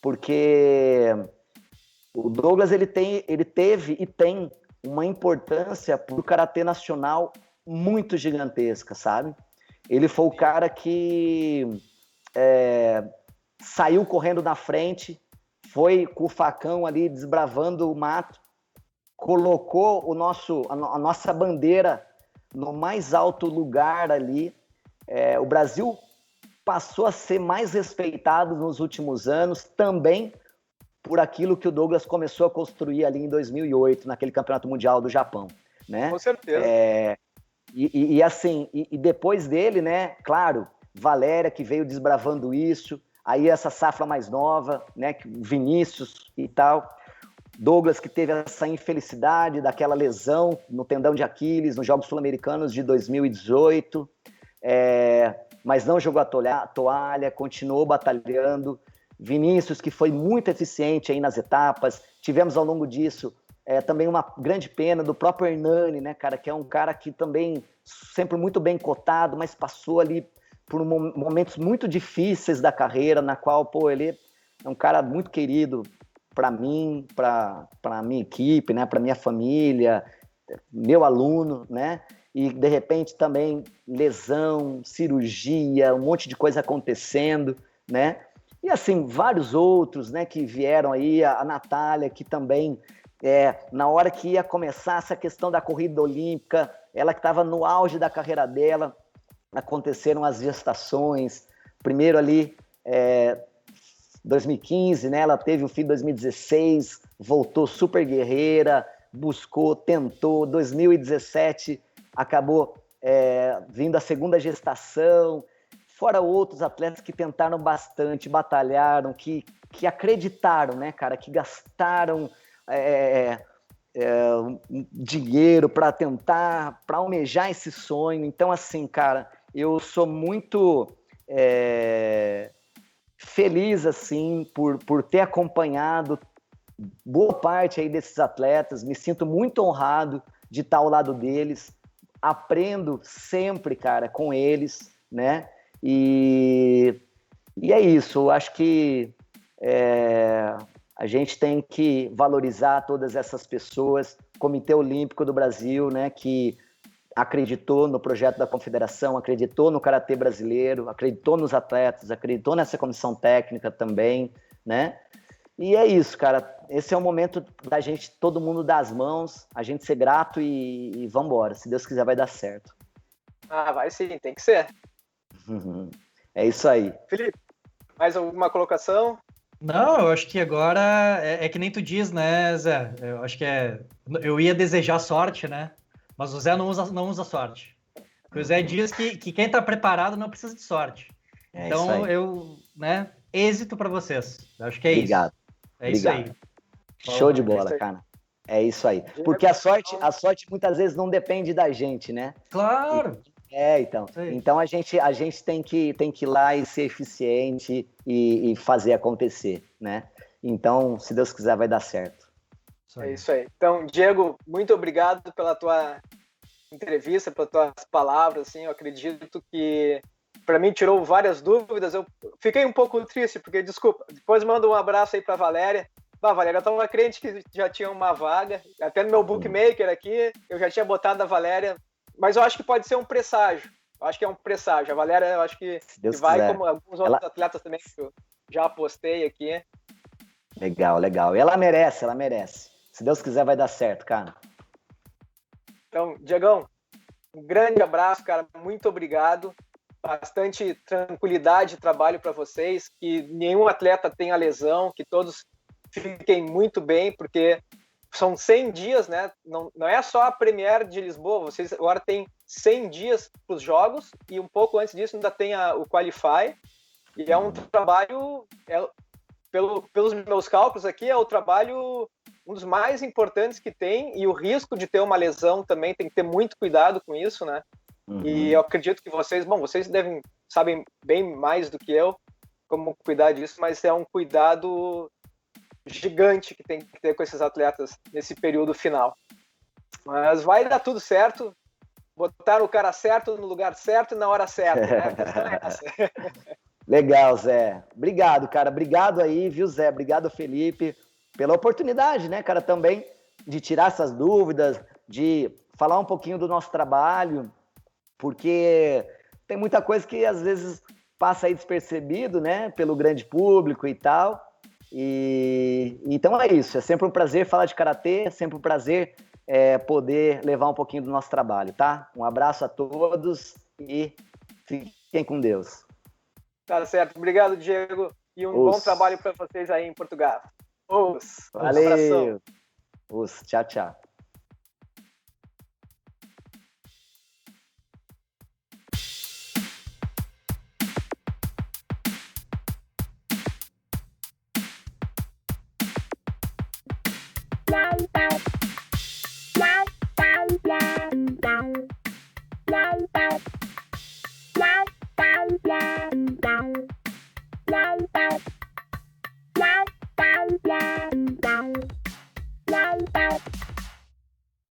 porque o Douglas ele teve e tem uma importância para o karatê nacional muito gigantesca, sabe? Ele foi o cara que saiu correndo na frente, foi com o facão ali desbravando o mato, colocou a nossa bandeira no mais alto lugar ali. O Brasil passou a ser mais respeitado nos últimos anos, também por aquilo que o Douglas começou a construir ali em 2008, naquele Campeonato Mundial do Japão, né? Com certeza. E depois dele, né, claro, Valéria que veio desbravando isso, aí essa safra mais nova, né, Vinícius e tal. Douglas, que teve essa infelicidade daquela lesão no tendão de Aquiles nos Jogos Sul-Americanos de 2018, mas não jogou a toalha, continuou batalhando. Vinícius, que foi muito eficiente aí nas etapas. Tivemos ao longo disso também uma grande pena do próprio Hernani, né, cara, que é um cara que também sempre muito bem cotado, mas passou ali por momentos muito difíceis da carreira, na qual, ele é um cara muito querido para mim, para a minha equipe, né, para minha família, meu aluno, né, e de repente também lesão, cirurgia, um monte de coisa acontecendo, né, e assim, vários outros, né, que vieram aí, a Natália, que também, na hora que ia começar essa questão da corrida olímpica, ela que estava no auge da carreira dela, aconteceram as gestações, primeiro ali, 2015, né, ela teve o filho em 2016, voltou super guerreira, buscou, tentou, 2017 acabou vindo a segunda gestação, fora outros atletas que tentaram bastante, batalharam, que acreditaram, né, cara, que gastaram dinheiro para tentar, para almejar esse sonho. Então, assim, cara, eu sou muito feliz, assim, por ter acompanhado boa parte aí desses atletas, me sinto muito honrado de estar ao lado deles, aprendo sempre, cara, com eles, né, e é isso, eu acho que a gente tem que valorizar todas essas pessoas, Comitê Olímpico do Brasil, né, que acreditou no projeto da Confederação, acreditou no Karatê brasileiro, acreditou nos atletas, acreditou nessa comissão técnica também, né? E é isso, cara. Esse é o momento da gente, todo mundo dar as mãos, a gente ser grato e vambora. Se Deus quiser, vai dar certo. Ah, vai sim, tem que ser. É isso aí. Felipe, mais alguma colocação? Não, eu acho que agora é que nem tu diz, né, Zé? Eu acho que eu ia desejar sorte, né? Mas o Zé não usa sorte. Porque o Zé diz que quem tá preparado não precisa de sorte. Então, né, êxito para vocês. Eu acho que é Obrigado. isso. É isso aí. Show de bola, cara. É isso aí. Porque a sorte muitas vezes não depende da gente, né? Claro. Então a gente tem que ir lá e ser eficiente e fazer acontecer, né? Então, se Deus quiser, vai dar certo. É isso aí. Então, Diego, muito obrigado pela tua entrevista, pelas tuas palavras, assim, eu acredito que para mim tirou várias dúvidas, eu fiquei um pouco triste, porque, desculpa, depois mando um abraço aí para a Valéria. Valéria, eu estava crente que já tinha uma vaga, até no meu bookmaker aqui, eu já tinha botado a Valéria, mas eu acho que pode ser um presságio, eu acho que é um presságio, a Valéria, eu acho que vai quiser. Como alguns outros atletas também que eu já apostei aqui. Legal. E ela merece. Se Deus quiser, vai dar certo, cara. Então, Diegão, um grande abraço, cara, muito obrigado. Bastante tranquilidade de trabalho para vocês, que nenhum atleta tenha lesão, que todos fiquem muito bem, porque são 100 dias, né? Não é só a Premier de Lisboa, vocês agora têm 100 dias para os jogos, e um pouco antes disso ainda tem o Qualify, e é um trabalho, pelos meus cálculos aqui, é o trabalho um dos mais importantes que tem, e o risco de ter uma lesão também tem que ter muito cuidado com isso, né? E eu acredito que vocês sabem bem mais do que eu como cuidar disso, mas é um cuidado gigante que tem que ter com esses atletas nesse período final. Mas vai dar tudo certo, botar o cara certo no lugar certo e na hora certa, né? A questão é essa. Legal, Zé. Obrigado, cara. Obrigado aí, viu, Zé? Obrigado, Felipe, pela oportunidade, né, cara, também de tirar essas dúvidas, de falar um pouquinho do nosso trabalho, porque tem muita coisa que às vezes passa aí despercebido, né, pelo grande público e tal. E então é isso. É sempre um prazer falar de karatê, é sempre um prazer poder levar um pouquinho do nosso trabalho, tá? Um abraço a todos e fiquem com Deus. Tá certo. Obrigado, Diego, e bom trabalho para vocês aí em Portugal. Valeu. Tchau.